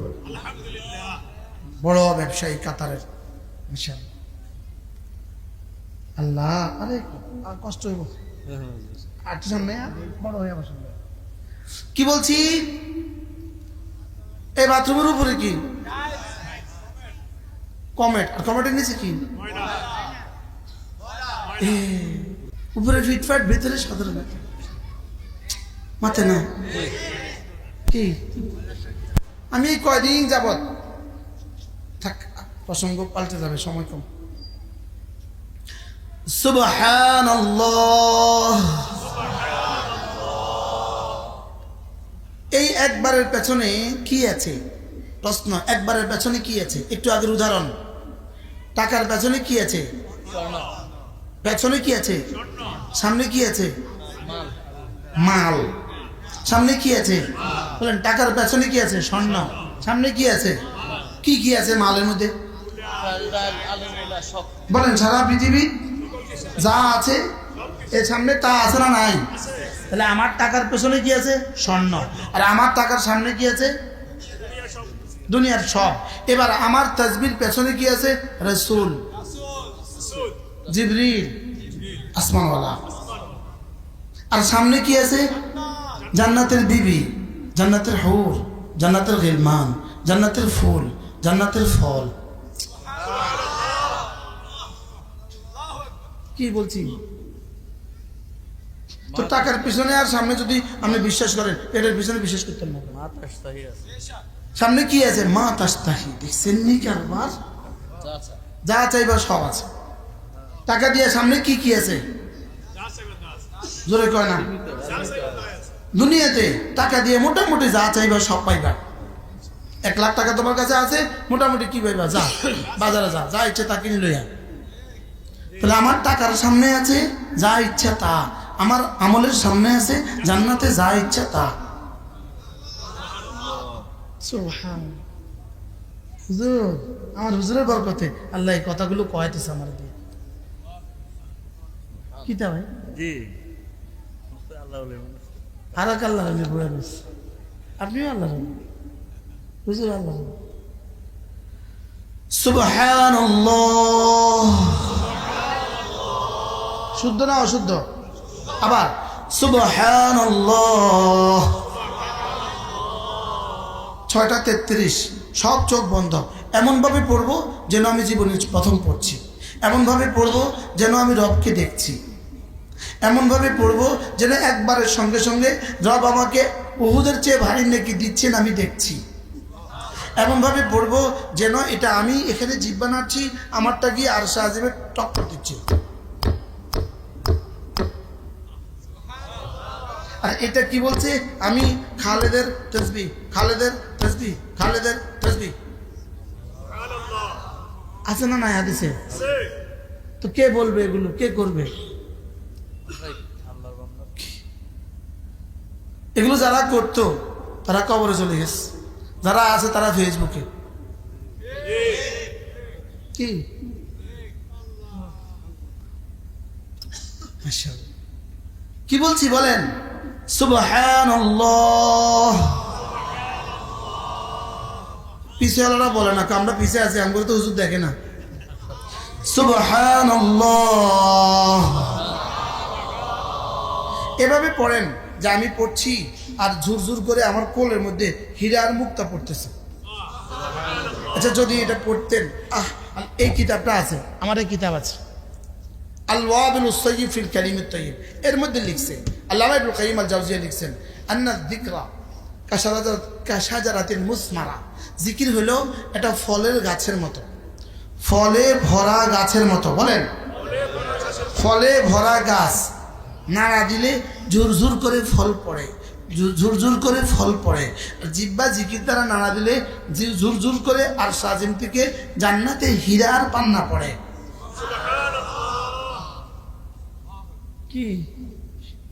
বড় ব্যবসায়ী কাতারের, আল্লাহ। আরে কষ্ট হইব, আর সামনে বড় হয়ে আমার সামনে। কি বলছি? এই বাথরুমের উপরে কি কমেট, আর কমেটের নিচে কি? উপরে ফিটফাট, ভেতরে সাধারণ। মাথে না কি আমি এই কয়দিন যাবত থাক, প্রসঙ্গ পাল্টে যাবে, সময় কম। সুবহানাল্লাহ। এই একবারের পেছনে কি আছে? প্রশ্ন, একবারের পেছনে কি আছে? একটু আগের উদাহরণ, টাকার পেছনে কি আছে? পেছনে কি আছে? সামনে কি আছে? মাল। সামনে কি আছে বলেন? টাকার পেছনে কি আছে? স্বর্ণ। সামনে কি আছে? কি কি আছে মালের মধ্যে বলেন? সারা পৃথিবী যা আছে এর সামনে তা আছে না নাই? তাহলে আমার টাকার পেছনে কি আছে? স্বর্ণ। আর আমার টাকার সামনে কি আছে? দুনিয়ার সব। এবার আমার তাসবির পেছনে কি আছে? রাসূল, জিবরিল, আসমানওয়ালা। আর সামনে কি আছে? জান্নাতের বিবি, জান্নাতের হুর, জান্নাতের গিলমান, জান্নাতের ফুল, জান্নাতের ফল। কি বলছি? তো টাকার পিছনে আর সামনে যদি আপনি বিশ্বাস করেন, এটার পিছনে বিশ্বাস করতেন না। সামনে কি আছে? মা তাস্তাহি। দেখছেন নি কারবার? যা চাইবা সব আছে। টাকা দিয়ে সামনে কি কি আছে? জোরে কয় না। দুনিয়াতে টাকা দিয়ে মোটামুটি যা চাইবা সব পাইবা। 1 লাখ টাকা তোমার কাছে আছে, মোটামুটি কি পাইবা? যা বাজারে যা, যা ইচ্ছে তা কিনে লইয়া। তাহলে আমার টাকার সামনে আছে যা ইচ্ছা তা, আমার আমলের সামনে আছে জান্নাতে যা ইচ্ছা তা। হুজুর, আমার হুজুরের বরকতে আল্লাহ এই কথাগুলো কয়াইতেছে আমার দিয়ে। কিতা ভাই? জি, আর এক আল্লাহ আপনিও আল্লাহ, হুজুর আল্লাহ। সুবহানাল্লাহ। শুদ্ধ না অশুদ্ধ? আবার সুবহানাল্লাহ। 6:33, সব চোখ বন্ধ। এমনভাবে পড়বো যেন আমি জীবনে প্রথম পড়ছি, এমনভাবে পড়বো যেন আমি রবকে দেখছি, এমনভাবে পড়বো যেন একবারের সঙ্গে সঙ্গে রব আমাকে উহুদের চেয়ে ভারী নেকি দিচ্ছেন আমি দেখছি। এমনভাবে পড়বো যেন এটা আমি এখানে জিহ্বা নাড়ছি, আমারটা গিয়ে আরশে আজিমে টক্কর দিচ্ছে। আর এটা কি বলছে? আমি খালেদের তাসবিহ, খালেদের তাসবিহ, খালেদের তাসবিহ। আছে না নাই হাদিসে? তো কে বলবে এগুলো? কে করবে এগুলো? যারা করতো তারা কবরে চলে গেছে, যারা আছে তারা ফেসবুকে। কি কি বলছি বলেন? সুবহানাল্লাহ। পিছেওয়ালারা বলে না, আমরা পিছে আছি, আমগুলো তো হুজুর দেখে না। সুবহানাল্লাহ। এভাবে পড়েন যে আমি পড়ছি আর ঝুরঝুর করে আমার কোলের মধ্যে হীরার মুক্তা পড়তেছে। আচ্ছা, যদি এটা পড়তেন, এই কিতাবটা আছে, আমার এই কিতাব আছে আল-ওয়াবিলুস সাইয়্যিব ফিল কালিমিত তাইয়্যিব, এর মধ্যে লিখছে আল্লামা ইবনুল কাইয়্যিম আল-জাওজিয়া লিখছেন আন্না যিকরা কাশাজারাতিন মুসমারা। জিকির হলো এটা ফলের গাছের মতো, ফলে ভরা গাছের মতো। বলেন, ফলে ভরা গাছ, নাড়া দিলে ঝুরঝুর করে ফল পড়ে, ঝুরঝুর করে ফল পড়ে। জিহ্বা জিকির দ্বারা নাড়া দিলে ঝুরঝুর করে আর সাজিম থেকে জান্নাতে হীরার পান্না পড়ে। কি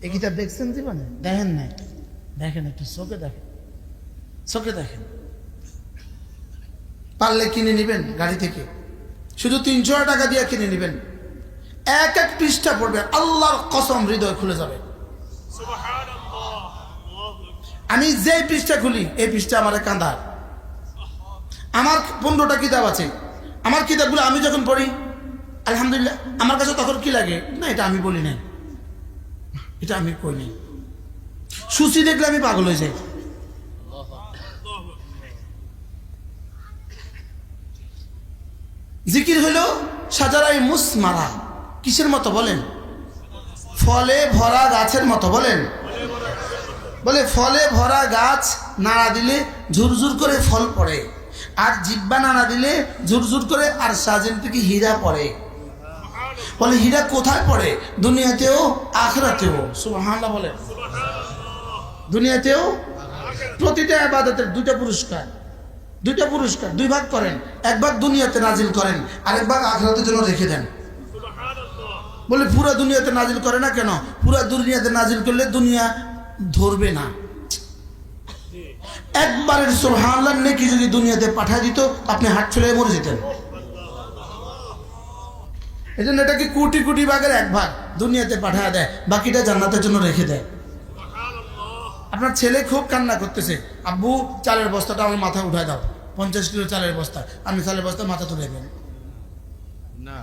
এই কিতাব দেখছেন জীবনে? দেখেন নাই? দেখেন, একটু চোখে দেখেন, চোখে দেখেন। পারলে কিনে নেবেন গাড়ি থেকে, শুধু 300 টাকা দিয়ে কিনে নেবেন। এক এক পৃষ্ঠা পড়বে, আল্লাহর কসম হৃদয় খুলে যাবে। আমি যে পৃষ্ঠা খুলি এই পৃষ্ঠা আমার কাঁদা। আমার 15টা কিতাব আছে, আমার কিতাবগুলো আমি যখন পড়ি আলহামদুলিল্লাহ, আমার কাছে তখন কি লাগে? না, এটা আমি বলি নাই, এটা আমি কই নাই। সূচি দেখলে আমি পাগল হয়ে যাই। জিকির হলো সাজারাই মুসমারা। কিসের মতো বলেন? ফলে ভরা গাছের মতো। বলেন, বলে ফলে ভরা গাছ নাড়া দিলে ঝুরঝুর করে ফল পড়ে, আর জিব্বা নাড়া দিলে ঝুরঝুর করে আর সাজেন থেকে হীরা পড়ে। বলে হীরা কোথায় পড়ে? দুনিয়াতেও আখিরাতেও। সুবহানাল্লাহ বলে। দুনিয়াতেও প্রতিটা ইবাদতের দুইটা পুরস্কার, দুই ভাগ করেন। এক ভাগ দুনিয়াতে নাজিল করেন, আরেক ভাগ আখিরাতের জন্য রেখে দেন। বলে পুরো দুনিয়াতে নাজিল করে না কেন? পুরো দুনিয়াতে নাজিল করলে দুনিয়া ধরবে না। একবারের সুবহানাল্লাহ নেকি যদি দুনিয়াতে পাঠিয়ে দিত, আপনি হাত ছুলে মরে যেতেন। এই জন্য এটাকে কোটি কোটি ভাগের এক ভাগ দুনিয়াতে পাঠিয়ে দেয়, বাকিটা জান্নাতের জন্য রেখে দেয়। আপনার ছেলে খুব কান্না করতেছে, আব্বু চালের বস্তাটা আমার মাথায় উঠায় দাও, 50 কিলো চালের বস্তা। আমি চালের বস্তা মাথা তুলে দেবেন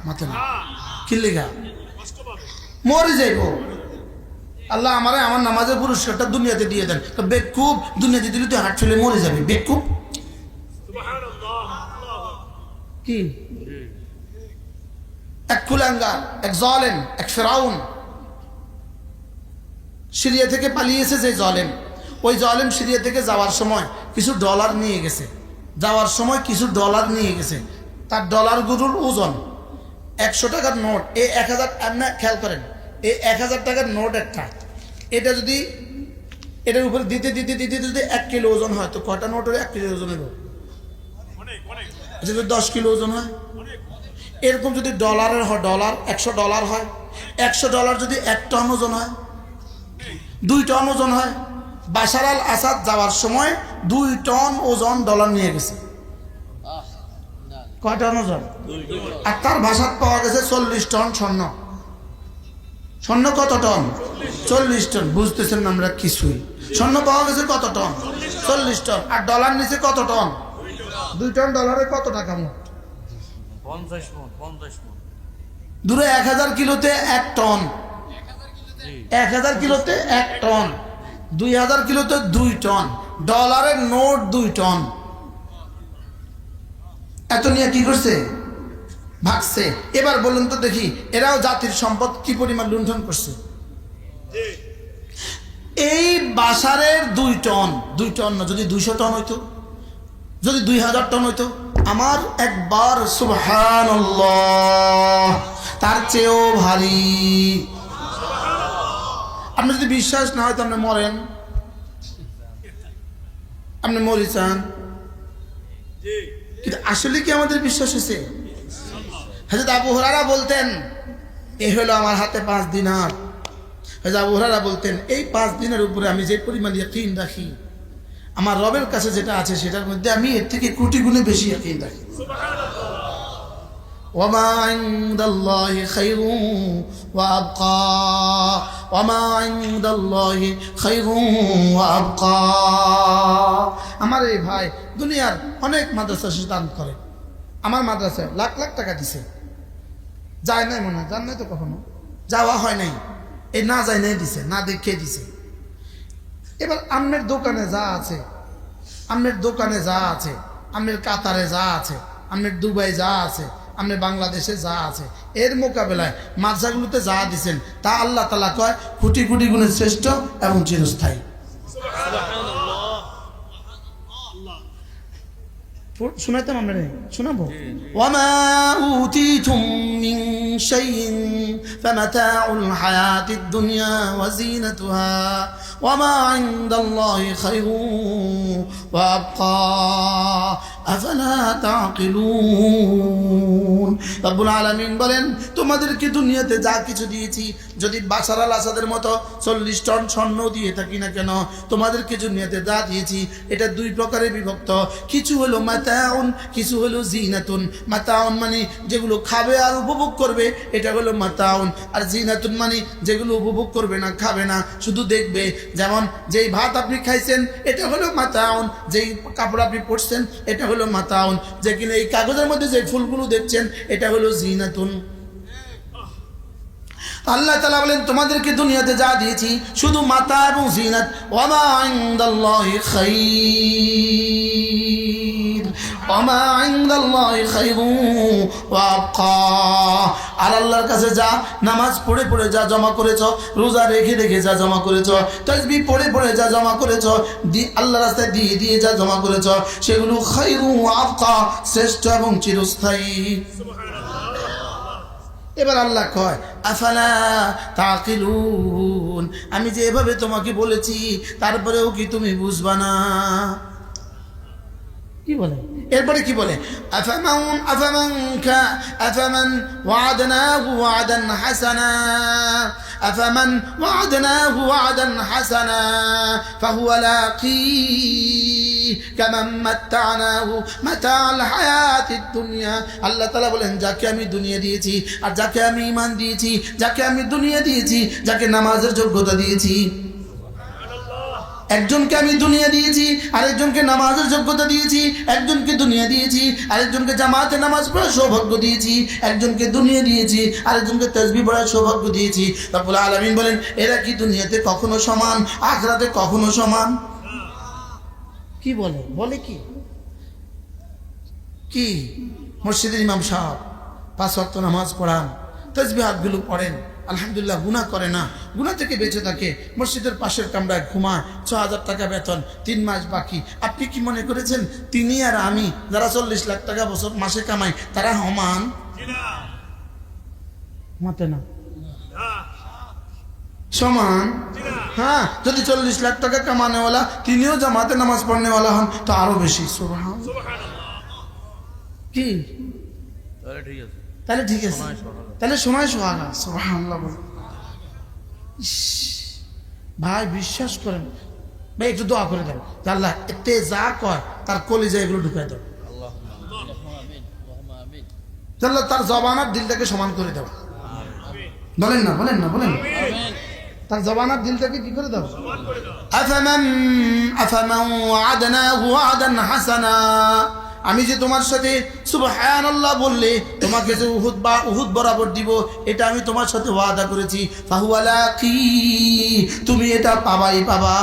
মাথা না, কিল্লিগা মরে যাইব। আল্লাহ আমার নামাজের পুরস্কারটা দুনিয়াতে দিয়ে দেন। তো বেকুব দুনিয়াতে দিলে তুই হাট ছুলে মরে যাবি। বেকুব কি? এক কুলাঙ্গার, এক জালেম, এক ফেরাউন সিরিয়া থেকে পালিয়েছে। যে জালেম, ওই জালেম সিরিয়া থেকে যাওয়ার সময় কিছু ডলার নিয়ে গেছে। তার ডলারগুলোর ওজন 100 টাকার নোট। এই 1000, আপনি খেয়াল করেন, এই 1000 টাকার নোট একটা, এটা যদি এটার উপরে দিতে যদি 1 কিলো ওজন হয়, তো কটা নোটের 1 কিলো ওজন হবে? যদি 10 কিলো ওজন হয়, এরকম যদি ডলারের হয়, ডলার 100 ডলার হয়, 100 ডলার যদি 1 টন ওজন হয়, 2 টন ওজন হয়। বাশার আল আসাদ যাওয়ার সময় 2 টন ওজন ডলার নিয়ে গেছে। কয় টন ওজন? আর তার ভাষাত পাওয়া গেছে 40 টন স্বর্ণ। স্বর্ণ কত টন? 40 টন। বুঝতেছেন না আমরা কিছুই। স্বর্ণ পাওয়া গেছে কত টন? 40 টন। আর ডলার নিচে কত টন? 2 টন। ডলারে কত টাকা মোট? 50 মণ। দূরে 1000 কিলোতে 1 টন, 1000 কিলোতে 1 টন, 2000 কিলোতে 2 টন। ডলারের নোট 2 টন। এত নিয়ে কি করছে? ভাগছে। এবার বলুন তো দেখি, এরাও জাতির সম্পদ কি পরিমাণ লুণ্ঠন করছে। এই বাশারের 2 টন, 2 টন না, যদি 200 টন হইতো, যদি 2000 টন হইতো, আমার একবার সুবহানাল্লাহ তার চেয়েও ভারী। আপনি যদি বিশ্বাস না হয় তো আপনি মরেন, আপনি মরে চান। কিন্তু আসলে কি আমাদের বিশ্বাস হয়েছে? হযরত আবু হুরায়রা বলতেন, এই হলো আমার হাতে 5 দিনার। হযরত আবু হুরায়রা বলতেন, এই 5 দিনের উপরে আমি যে পরিমাণ ইয়াকিন রাখি, আমার রবের কাছে যেটা আছে সেটার মধ্যে আমি এর থেকে কোটি গুণে বেশি ইয়াকিন রাখি। ওয়ামা ইনদাল্লাহি খায়রুন ওয়া আবকা, ওয়ামা ইনদাল্লাহি খায়রুন ওয়া আবকা। আমার এই ভাই দুনিয়ার অনেক মাদ্রাসা দান করে। আমার মাদ্রাসায় লাখ লাখ টাকা দিছে, যায় নাই মনে হয়, জান নাই তো কখনো, যাওয়া হয় নাই। এই না যায় নাই দিছে, না দেখে দিছে। এবার আপনার দোকানে যা আছে, আপনার কাতারে যা আছে, আপনার দুবাই যা আছে, আপনার বাংলাদেশে যা আছে, এর মোকাবেলায় মাদ্রাসাগুলোতে যা দিচ্ছেন তা আল্লাহ তাআলা কয় কোটি কোটি গুণের শ্রেষ্ঠ এবং চিরস্থায়ী। শুনাইতাম আমরা, শোনাবো। ওয়ামা উতিতুম মিন শাইইন ফামাতাউল হায়াতিদ দুনিয়া ওয়া যিনাতুহা ওয়ামা ইনদাল্লাহি খায়রুন ওয়া আবকা আফালা তাকিলুন। রব্বুল আলামিন বলেন, তোমাদেরকে দুনিয়াতে যা কিছু দিয়েছি, যদি বাশার আল আসাদের মতো 40 টন স্বর্ণ দিয়ে থাকি না কেন, তোমাদেরকে দুনিয়াতে যা দিয়েছি এটা 2 প্রকারে বিভক্ত। কিছু হলো মাতাউন, কিছু হলো জিনাতুন। মাতাউন মানে যেগুলো খাবে আর উপভোগ করবে, এটা হলো মাতাউন। আর জিনাতুন মানে যেগুলো উপভোগ করবে না, খাবে না, শুধু দেখবে। যেমন যেই ভাত আপনি খাইছেন এটা হলো মাতাউন, যেই কাপড় আপনি পরছেন এটা হলো মাতাউন, যে কিনা এই কাগজের মধ্যে যে ফুলগুলো দেখছেন এটা হলো জিনাতুন। আল্লাহ তাআলা বলেন, তোমাদেরকে দুনিয়াতে যা দিয়েছি শুধু মাতা এবং জিনাত। ওয়ামা ইনদাল্লাহি খায়র ওমা ইনদাল্লাহি খায়রুন ওয়া আবকা। আর আল্লাহর কাছে যা নামাজ পড়ে পড়ে যা জমা করেছো, রোজা রেখে রেখে যা জমা করেছো, তাসবিহ পড়ে পড়ে যা জমা করেছো, আল্লাহর রাস্তায় দিয়ে দিয়ে যা জমা করেছো, সেগুলো খায়রুন ওয়া আবকা, শ্রেষ্ঠ এবং চিরস্থায়ী। এবার আল্লাহ কয় আফালা তাকিলুন, আমি যে এভাবে তোমাকে বলেছি তারপরেও কি তুমি বুঝবা না? কি বলে এরপরে কি বলে? আফামান ওয়া'আদনাহু ওয়া'দান হাসানা আফামান ওয়া'আদনাহু ওয়া'দান হাসানা ফাহুয়া লাকি কামান মাত্তা'নাহু মাতা'আল হায়াতিদ দুনিয়া। আল্লাহ তাআলা বলেন, যাকে আমি দুনিয়া দিয়েছি আর যাকে আমি ঈমান দিয়েছি, যাকে আমি দুনিয়া দিয়েছি, যাকে নামাজের যোগ্যতা দিয়েছি, একজনকে আমি দুনিয়া দিয়েছি, আরেকজনকে নামাজের যোগ্যতা দিয়েছি, একজনকে দুনিয়া দিয়েছি, আরেকজনকে জামাতে নামাজ পড়ার সৌভাগ্য দিয়েছি, একজনকে দুনিয়া দিয়েছি, আরেকজনকে তাসবিহ পড়ার সৌভাগ্য দিয়েছি। রব্বুল আলামিন বলেন, এরা কি দুনিয়াতে কখনো সমান, আখিরাতে কখনো সমান? কি বলে? বলে কি? কি মসজিদের ইমাম সাহেব 5 ওয়াক্ত নামাজ পড়ান, তাসবিহাতগুলো পড়েন, আলহামদুলিল্লাহ গুনাহ করে না, গুনাহ থেকে বেঁচে থাকে, মসজিদের পাশের কামরায় ঘুমা, 6,000 টাকা বেতন, 3 মাস বাকি। আপনি কি মনে করেছেন তিনি আর আমি যারা 40 লাখ টাকা বছর মাসে কামাই তারা সমান? মতে না সমান। হ্যাঁ, যদি 40 লাখ টাকা কামানেওয়ালা তিনিও জামাতে নামাজ পড়নেওয়ালা হন তো আরো বেশি। সুবহানাল্লাহ। কি তাহলে ঠিক আছে, তাহলে ঠিক আছে, তাহলে সময় সোহাগা। সুবহানাল্লাহ। ভাই বিশ্বাস করেন ভাই, একটু দোয়া করে দেন, আল্লাহ এতে যা কয় তার কলিজা এগুলো ঢুকাই দেব, আল্লাহ তার জবান আর দিলটাকে সমান করে দেব। বলেন না, বলেন না, বলেন, তার জবান আর দিলটাকে কি করে দেব? আফামান ওয়া'আদনাহু ওয়া'দান হাসানা, আমি যে তোমার সাথে সুবহানাল্লাহ বললে তোমাকে যে উহুদ বরাবর দিব, এটা আমি তোমার সাথে ওয়াদা করেছি। ফাহুয়া লাকি, তুমি এটা পাবাই পাবা।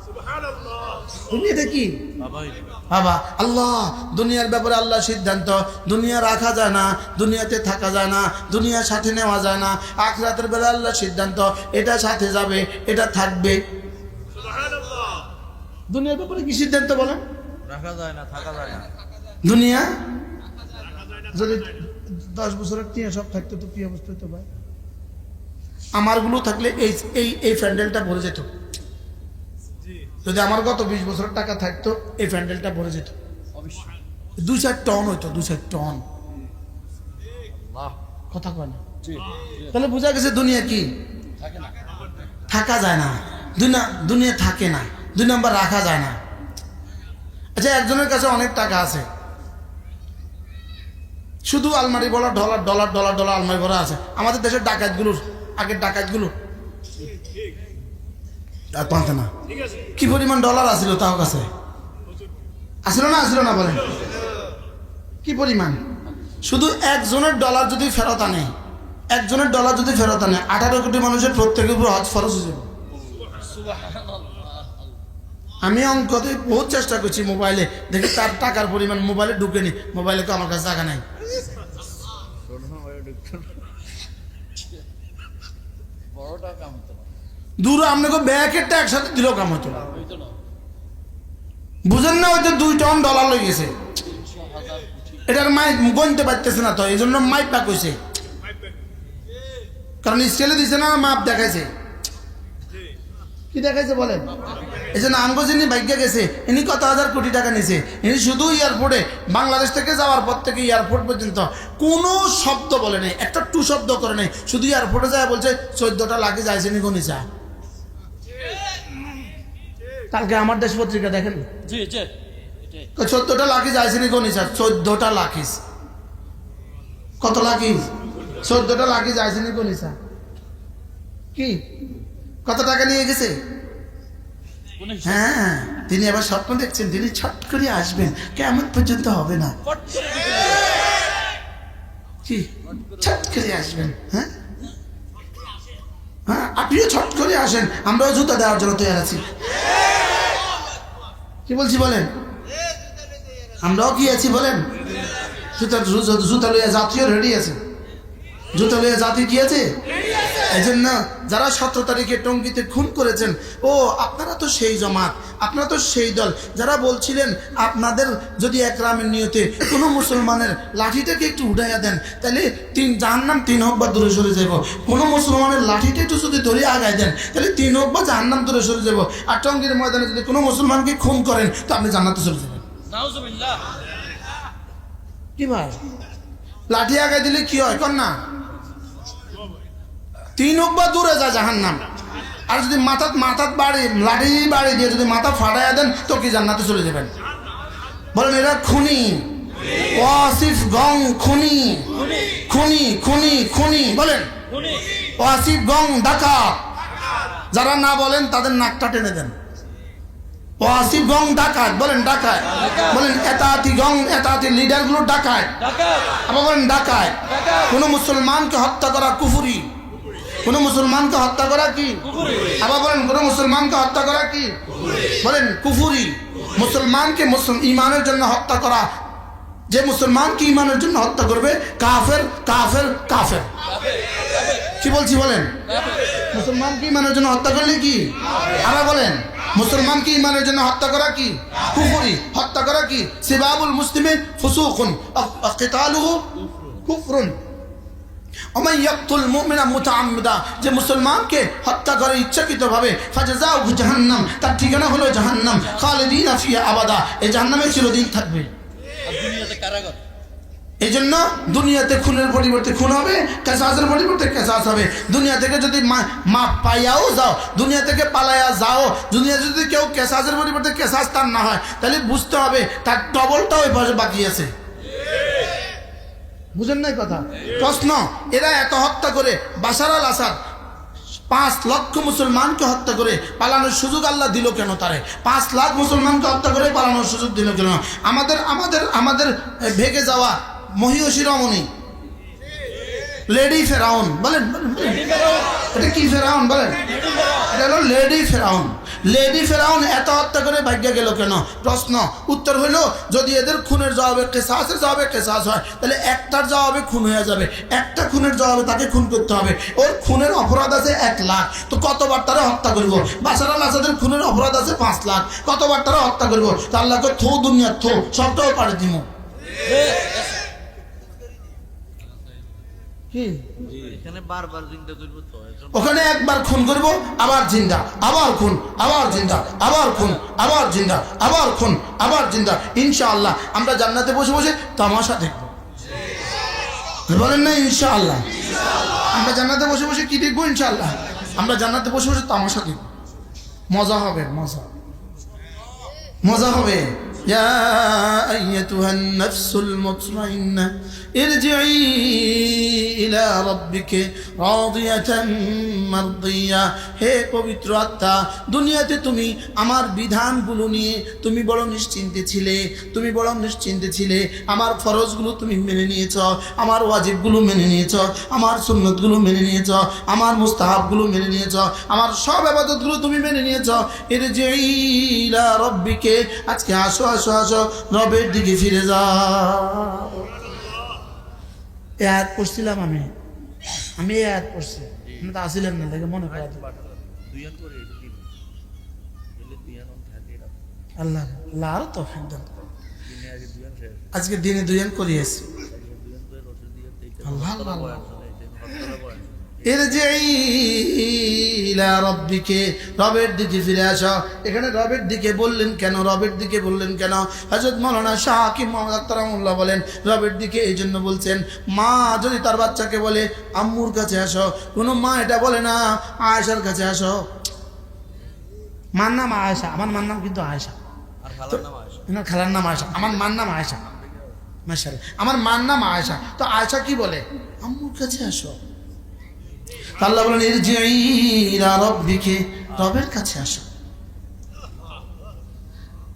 সুবহানাল্লাহ। তুমি এটা কি বাবা? আল্লাহ দুনিয়ার ব্যাপারে আল্লাহ সিদ্ধান্ত, দুনিয়া রাখা যায় না, দুনিয়াতে থাকা যায় না, দুনিয়ার সাথে নেওয়া যায় না। আখিরাতের বেলা আল্লাহ সিদ্ধান্ত, এটা সাথে যাবে, এটা থাকবে। সুবহানাল্লাহ। দুনিয়ার ব্যাপারে কি সিদ্ধান্ত বলেন? রাখা যায় না, থাকা যায় না। দুনিয়া যদি 10 বছরের টিয়া সব থাকতো তো কি অবস্থা হতো ভাই? আমারগুলো থাকলে এই এই এই প্যান্ডেলটা ভরে যেত। যদি আমার গত 20 বছরের টাকা থাকতো এই প্যান্ডেলটা ভরে যেত। 2-4 টন হইতো, 2-4 টন। কথা কয় না? তাহলে বোঝা গেছে দুনিয়া কি থাকা যায় না, দুনিয়া থাকে না, 2 নাম্বার রাখা যায় না। আচ্ছা, একজনের কাছে অনেক টাকা আছে, শুধু আলমারি ভরা ডলার ডলার ডলার ডলার আলমারি ভরা আছে। আমাদের দেশের ডাকাতগুলোর, আগের ডাকাতগুলো আর পান্তে না, কি পরিমাণ ডলার আসিল তাও কাছে? আসিল না, আসিল না? বলেন কি পরিমাণ? শুধু একজনের ডলার যদি ফেরত আনে, একজনের ডলার যদি ফেরত আনে, 18 কোটি মানুষের প্রত্যেকের উপর হজ ফরজ হয়ে যাবে। আমি অঙ্কতে বহুত চেষ্টা করছি, মোবাইলে দেখি তার টাকার পরিমাণ মোবাইলে ঢুকেনি, মোবাইলে তো আমার কাছে টাকা নাই। দূর আপনাকে ব্যাকেটটা একসাথে দিলেও কাম হতো না, বুঝেন না? ওই তো 2 টন ডলার লই গেছে, এটার মাইক গণতে পারতেছে না, তো এই জন্য মাইক পাক হয়েছে, কারণ স্কেলে দিছে না, মাপ দেখাইছে। কি দেখাইছে বলেন? এই জন্য আমগো যিনি ভাগ্যে গেছে ইনি কত হাজার কোটি টাকা নিছে, ইনি শুধু এয়ারপোর্টে বাংলাদেশ থেকে যাওয়ার পর থেকে এয়ারপোর্ট পর্যন্ত কোনো শব্দ বলে নাই, একটা টু শব্দ করে নাই, শুধু এয়ারপোর্টে যায় বলছে 14টা লাখে যাইছে নি গনিছা। কালকে আমার দেশ পত্রিকা দেখেন, 14টা লাখে যাইছে নি গনিছা, 14টা লাখিস। কত লাখিস? 14টা লাখে যাইছে নি গনিছা। কি কত টাকা নিয়ে গেছে? হ্যাঁ, তিনি আবার স্বপ্ন দেখছেন, তিনি ছট করে আসবেন, কেমন পর্যন্ত হবে না। কি ছট করে আসবেন? হ্যাঁ হ্যাঁ, আপনিও ছট করে আসেন, আমরাও জুতা দেওয়ার জন্য তৈরি আছি। কি বলছি বলেন? আমরাও কি আছি বলেন? জুতা লইয়া জাতীয় রেডি আছে, জুতা লইয়া জাতি কি আছে? এই জন্য যারা 17 তারিখে টঙ্গীতে খুন করেছেন, ও আপনারা তো সেই জমাত, আপনারা তো সেই দল যারা বলছিলেন আপনাদের যদি একরামের নিয়তে কোনো মুসলমানের লাঠিটাকে একটু উঠাইয়া দেন তাহলে জাহান্নাম 3 হোক বা দূরে সরে যাব। কোনো মুসলমানের লাঠিটা একটু যদি ধরে আগায় দেন তাহলে 3 হোক বা জাহান্নাম দূরে সরে যাব। আর টঙ্গীর ময়দানে যদি কোনো মুসলমানকে খুন করেন তো আপনি জান্নাতে চলে যাবেন। নাউজুবিল্লাহ। কি ভাই, লাঠি আগায় দিলে কি হয় কর না? 3 হোক বা দূরে যায় জাহান্নাম। আর যদি মাথাত বাড়ি লাঠি বাড়ি দিয়ে যদি মাথা ফাটাইয়া দেন তো কি জান্নাতে চলে যাবেন? বলেন এরা খুনি, ওয়াসিফ গং খুনি, খুনি খুনি খুনি বলেন, ওয়াসিফ গং ডাকাত। যারা না বলেন তাদের নাকটা টেনে দেন। ওয়াসিফ গং ডাকাত বলেন, ডাকাত বলেন। এতাতি গং, এতাতি লিডার গুলো ডাকাত, আবার বলেন ডাকাত। কোন মুসলমানকে হত্যা করা কুফরি, কোন মুসলমানকে হত্যা করা কি? আবার বলেন কোন মুসলমানকে হত্যা করা কি? বলেন কুফরি। মুসলমানকে ইমানের জন্য হত্যা করা, যে মুসলমানকে ইমানের জন্য হত্যা করবে কাফের কাফের কাফের। কি বলছি বলেন? মুসলমানকে ইমানের জন্য হত্যা করলে কি? আবার বলেন মুসলমানকে ইমানের জন্য হত্যা করা কি? কুফরি। হত্যা করা কি? সিবাবুল মুসলিমিন ফুসুকুন ওয়া কিতালুহু কুফরুন। ওমান ইয়াকতুল মুমিনা মুতাআম্মিদা, যে মুসলমানকে হত্যা করে ইচ্ছাকৃতভাবে, ফাজাযাউহু জাহান্নাম, তার ঠিকানা হলো জাহান্নাম, খালিদিনা ফিহা আবাদা, এই জাহান্নামে চিরদিন থাকবে। দুনিয়াতে কারাগার। এই জন্য দুনিয়াতে খুনের পরিবর্তে খুন হবে, কেসাসের পরিবর্তে কেসাস হবে। দুনিয়া থেকে যদি মাপ পাইয়াও যাও, দুনিয়া থেকে পালাইয়া যাও, দুনিয়া যদি কেউ কেসাসের পরিবর্তে কেসাস তার না হয় তাহলে বুঝতে হবে তার ডবলটা ওই পাশে বাকি আছে। বুঝেন নাই কথা? প্রশ্ন, এরা এত হত্যা করে, বাশার আল আসাদ 5 লক্ষ মুসলমানকে হত্যা করে পালানোর সুযোগ আল্লাহ দিল কেন? তারে 5 লাখ মুসলমানকে হত্যা করে পালানোর সুযোগ দিল কেন? আমাদের আমাদের আমাদের ভেগে যাওয়া মহিষী রমণী, লেডি ফেরাউন বলেন, এটা কি ফেরাউন বলেন? এটা হলো লেডি ফেরাউন। লেডি ফেরাউন এত হত্যা করে ভাগ্য গেল কেন? প্রশ্ন, উত্তর হইল যদি এদের খুনের জবাবে কেসাসের জবাবে কেসাস হয় তাহলে একটার জবাবে খুন হয়ে যাবে, একটা খুনের জবাবে তাকে খুন করতে হবে। ওর খুনের অপরাধ আছে 1 লাখ, তো কতবার তারা হত্যা করবো? বাশার আল আসাদের খুনের অপরাধ আছে 5 লাখ, কতবার তারা হত্যা করবো? তো আল্লাহকে থো দুনিয়া থো সবটাও পারে দিব। এখানে বারবার জিন্দা করব তো, ওখানে একবার খুন করব, আবার জিন্দা, আবার খুন, আবার জিন্দা, আবার খুন, আবার জিন্দা, আবার খুন, আবার জিন্দা। ইনশাআল্লাহ আমরা জান্নাতে বসে বসে তামাশা দেখব। বলেন না ইনশাআল্লাহ? আমরা জান্নাতে বসে বসে কি দেখবো? ইনশাআল্লাহ আমরা জান্নাতে বসে বসে তামাশা দেখব। মজা হবে, মজা মজা হবে। ইয়া আইয়াতুহান নাফসুল মুতমাইন্নাহ ইরজিই ইলা রাব্বিকা রাদিয়াতান মারদিয়া। হে পবিত্র আত্মা, দুনিয়াতে তুমি আমার বিধানগুলো নিয়ে তুমি বড় নিশ্চিন্তে ছিলে, তুমি বড় নিশ্চিন্তে ছিলে। আমার ফরজগুলো তুমি মেনে নিয়েছ, আমার ওয়াজিবগুলো মেনে নিয়েছ, আমার সুন্নতগুলো মেনে নিয়েছ, আমার মুস্তাহাবগুলো মেনে নিয়েছ, আমার সব ইবাদতগুলো তুমি মেনে নিয়েছ। ইরজিই ইলা রাব্বিকা, আজকে আসো আসো আসো, রবের দিকে ফিরে যাও। এই আয়াত পড়ছিলাম আমি এই আয়াত পড়ছি, আপনি তো আসিলেন না, দেখে মনে করা দুইয়ান করে দিন গেলে দুইয়ান থাকে না। আল্লাহ আল্লাহ আরো তৌফিক দান। দিনে আগে দুইয়ান শেষ, আজকে দিনে দুইয়ান করিয়েছি। দুইয়ান করে রসুল দিয়ে এইটা আল্লাহ হত্যা আল্লাহ বয়ান শুনে, এইটা হত্যা বয়ান। ইরজিই ইলা রাব্বিকা, রবের দিকে ফিরে আসো। এখানে রবের দিকে বললেন কেন? রবের দিকে বললেন কেন? হযরত মাওলানা শাহ হাকিম মুহাম্মদ আত্তারামুল্লাহ বলেন রবের দিকে এই জন্য বলছেন, মা যদি তার বাচ্চাকে বলে আম্মুর কাছে আসো, কোনো মা এটা বলে না আয়েশার কাছে আসো। মার নাম আয়েশা, আমার মার নাম কিন্তু আয়েশা, আর খালার নাম আয়েশা। এনার খালার নাম আয়েশা, আমার মার নাম আয়েশা। মাশাআল্লাহ, আমার মার নাম আয়েশা। তো আয়েশা কি বলে? আম্মুর কাছে আসো। আল্লাহ বলেন ইরজিই ইলা রাব্বিকা, রবের কাছে আসো।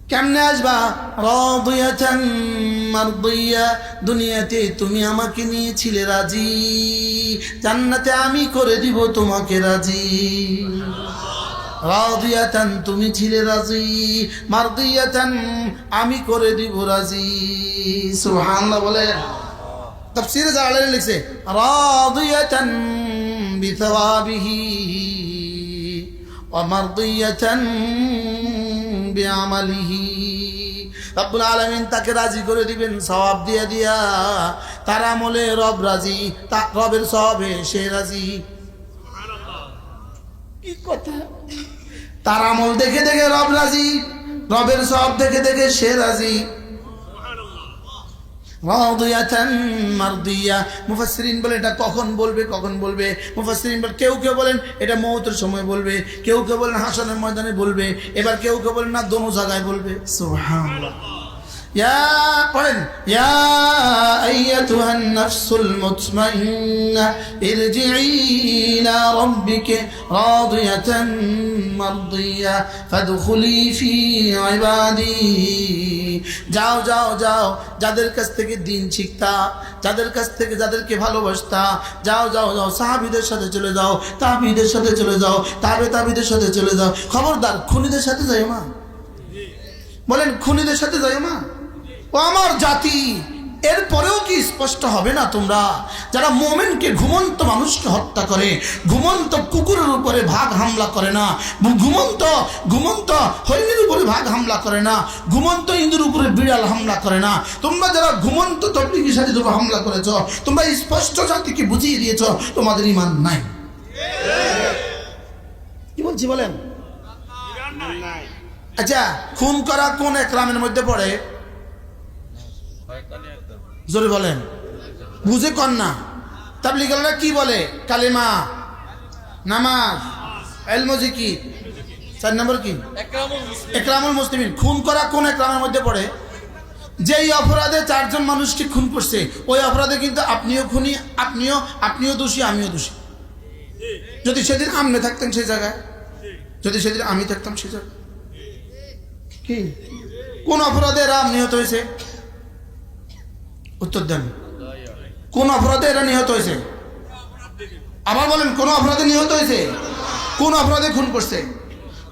কেমনে আসবা? রাদিয়াতান মারদিয়া, দুনিয়াতে তুমি আমাকে নিয়েছিলে রাজি, জান্নাতে আমি করে দিব তোমাকে রাজি। রাদিয়াতান তুমি ছিলে রাজি, মারদিয়াতান আমি করে দিব রাজি। সুবহানাল্লাহ বলে। তাফসীরে জালালাইন লিখছে রাদিয়াতান বিথওয়াবিহি ওয়া মারদিয়াতান বিআমালিহি। রব্বুল আলামিন তাকে রাজি করে দিবেন সওয়াব দিয়া দিয়া, তার আমলে রব রাজি, তার রবের সওয়াবে সে রাজি। কি কথা! তার আমল দেখে দেখে রব রাজি, রবের সওয়াব দেখে দেখে সে রাজি। রাদিয়াতান মারদিয়া। মুফাসসিরিন বলে এটা কখন বলবে, কখন বলবে? মুফাসসিরিন বলে কেউ কেউ বলেন এটা মওতের সময় বলবে, কেউ কেউ বলেন হাসরের ময়দানে বলবে, এবার কেউ কেউ বলেন না দোনো জায়গায় বলবে। সুবহানাল্লাহ। ইয়া পড়েন, ইয়া আইয়াতুহান নাফসুল মুতমাইন্নাহ ইরজিই ইলা রাব্বিকি রাদিয়াতান মারদিয়া ফাদখুলি ফি ইবাদি। যাও যাও যাও, যাদের কাছ থেকে দিন শিখতা, যাদের কাছ থেকে যাদেরকে ভালোবাসতা, যাও যাও যাও, সাহাবীদের সাথে চলে যাও, তাবিদের সাথে চলে যাও, তাবিদের সাথে চলে যাও। খবরদার খুনিদের সাথে যাইও না। বলেন খুনিদের সাথে যাইও না। ও আমার জাতি, এরপরেও কি স্পষ্ট হবে না তোমরা? যারা মোমেনকে, ঘুমন্ত মানুষকে হত্যা করে, ঘুমন্ত কুকুরের উপরে ভাগ হামলা করে না, ঘুমন্ত হরিণের উপরে ভাগ হামলা করে না, ঘুমন্ত ইঁদুর উপরে বিড়াল হামলা করে না, তোমরা যারা ঘুমন্ত তবলিগীর সাথে তোমরা হামলা করেছ, তোমরা স্পষ্ট জাতিকে বুঝিয়ে দিয়েছ তোমাদের ঈমান নাই। কি বলছি বলেন? আচ্ছা, খুন করা কোন একরামের মধ্যে পড়ে? জোরে বলেন, বুঝে কন না। তাবলীগীরা কি বলে? কালিমা, নামাজ, ইলম, জিকির। 4 নম্বর কি? ইকরামুল মুসলিমিন। খুন করা কোন একরামের মধ্যে পড়ে? যেই অপরাধে 4 জন মানুষকে খুন করছে, ওই অপরাধে কিন্তু আপনিও খুনি, আপনিও দোষী, আমিও দোষী। যদি সেদিন আমনে থাকতেন সেই জায়গায়, যদি সেদিন আমি থাকতাম সেই জায়গায়, কি কোন অপরাধে এরা নিহত হয়েছে? উত্তর দেন। কোন অপরাধে এরা নিহত হয়েছে? আবার বলেন, কোন অপরাধে নিহত হয়েছে? কোন অপরাধে খুন করছে?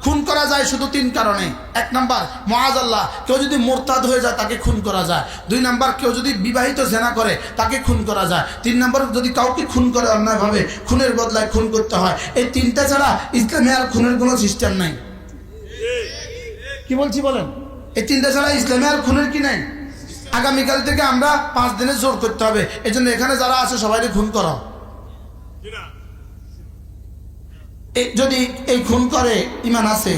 খুন করা যায় শুধু 3 কারণে। 1 নাম্বার মুআযাল্লাহ, কেউ যদি মোরতাদ হয়ে যায় তাকে খুন করা যায়। 2 নাম্বার, কেউ যদি বিবাহিত জেনা করে তাকে খুন করা যায়। 3 নাম্বার, যদি কাউকে খুন করে অন্যায়ভাবে, খুনের বদলায় খুন করতে হয়। এই 3টা ছাড়া ইসলামে আর খুনের কোনো সিস্টেম নাই। কি বলছি বলেন? এই 3টা ছাড়া ইসলামে আর খুনের কি নাই? আগামীকাল থেকে আমরা 5 দিনের জোর করতে হবে। এই জন্য এখানে যারা আছে সবাইকে খুন করো। যদি এই খুন করে ঈমান আছে?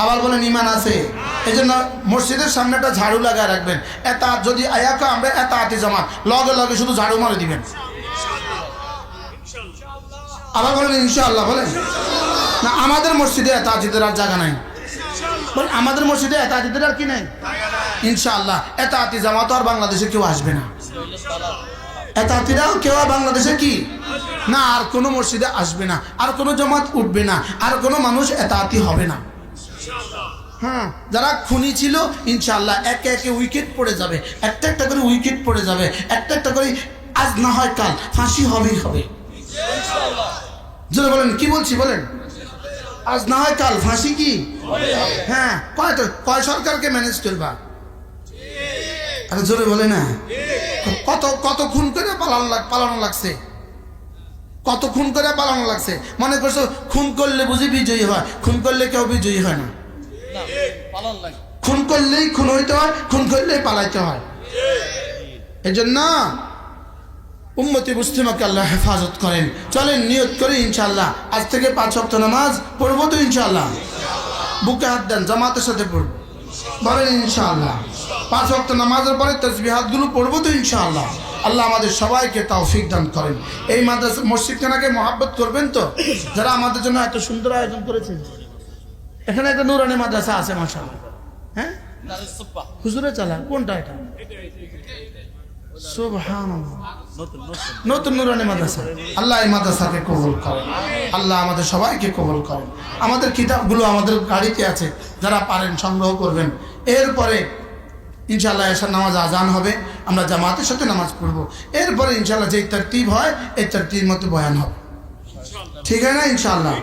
আবার বলেন ঈমান আছে? এই জন্য মসজিদের সামনে একটা ঝাড়ু লাগায় রাখবেন। এটা যদি আয়াকা আমরা এতাআতি জামাত, লগে লগে শুধু ঝাড়ু মারে দিবেন। আবার বলেন ইনশাআল্লাহ। বলেন না, আমাদের মসজিদে এতাআতিদের আর জায়গা নাই। বলেন আমাদের মসজিদে এতাআতিদের আর কি নাই? ইনশাআল্লাহ এতাআতি জামাত আর বাংলাদেশে কেউ আসবে না। এতাআতিরাও কেউ আর বাংলাদেশে কি না, আর কোনো মসজিদে আসবে না, আর কোনো জামাত উঠবে না, আর কোনো মানুষ এতাআতি হবে না। হ্যাঁ, যারা খুনি ছিল ইনশাআল্লাহ একে একে উইকেট পড়ে যাবে, একটা একটা করে উইকেট পড়ে যাবে, একটা একটা করে, আজ না হয় কাল ফাঁসি হবেই হবে। জোরে বলেন, কি বলছি বলেন? আজ না হয় কাল ফাঁসি কি? হ্যাঁ, কয় সরকারকে ম্যানেজ করবা? আরে জোরে বলে না। কত খুন করে পালানো লাগছে, কত খুন করে পালানো লাগছে। মনে করছো খুন করলে বুঝি বিজয়ী হয়? খুন করলে কেউ বিজয়ী হয় না। খুন করলেই খুন হইতে হয়, খুন করলেই পালাইতে হয়। এই জন্য উম্মতি মুসলিমাকে আল্লাহ হেফাজত করেন। চলেন নিয়ত করি ইনশাআল্লাহ আজ থেকে 5 ওয়াক্ত নামাজ পড়বো তো ইনশাআল্লাহ। বুকে হাত দেন, জামাতের সাথে পড়বো। বলেন ইনশাআল্লাহ 5 ওয়াক্ত নামাজের পরে তাসবিহাতগুলো পড়বো তো ইনশাআল্লাহ। আল্লাহ আমাদের সবাইকে তৌফিক দান করেন। এই মাদ্রাসা মসজিদখানাকে মহব্বত করবেন তো, যারা আমাদের জন্য এত সুন্দর আয়োজন করেছেন। এখানে একটা নুরানি মাদ্রাসা আছে মাশাআল্লাহ। হ্যাঁ, হুজুরে চালা কোনটা? এটা সুবহানাল্লাহ, নতুন নুরানি মাদ্রাসা। আল্লাহ এই মাদ্রাসাকে কবুল করেন, আল্লাহ আমাদের সবাইকে কবুল করেন। আমাদের কিতাবগুলো আমাদের গাড়িতে আছে, যারা পারেন সংগ্রহ করবেন। এরপরে ইনশাআল্লাহ এশার নামাজ আজান হবে, আমরা জামাতের সাথে নামাজ পড়বো। এরপরে ইনশাআল্লাহ যে তারতিব হয় এই তারতিব মতো বয়ান হবে। ঠিক আছে না ইনশাআল্লাহ?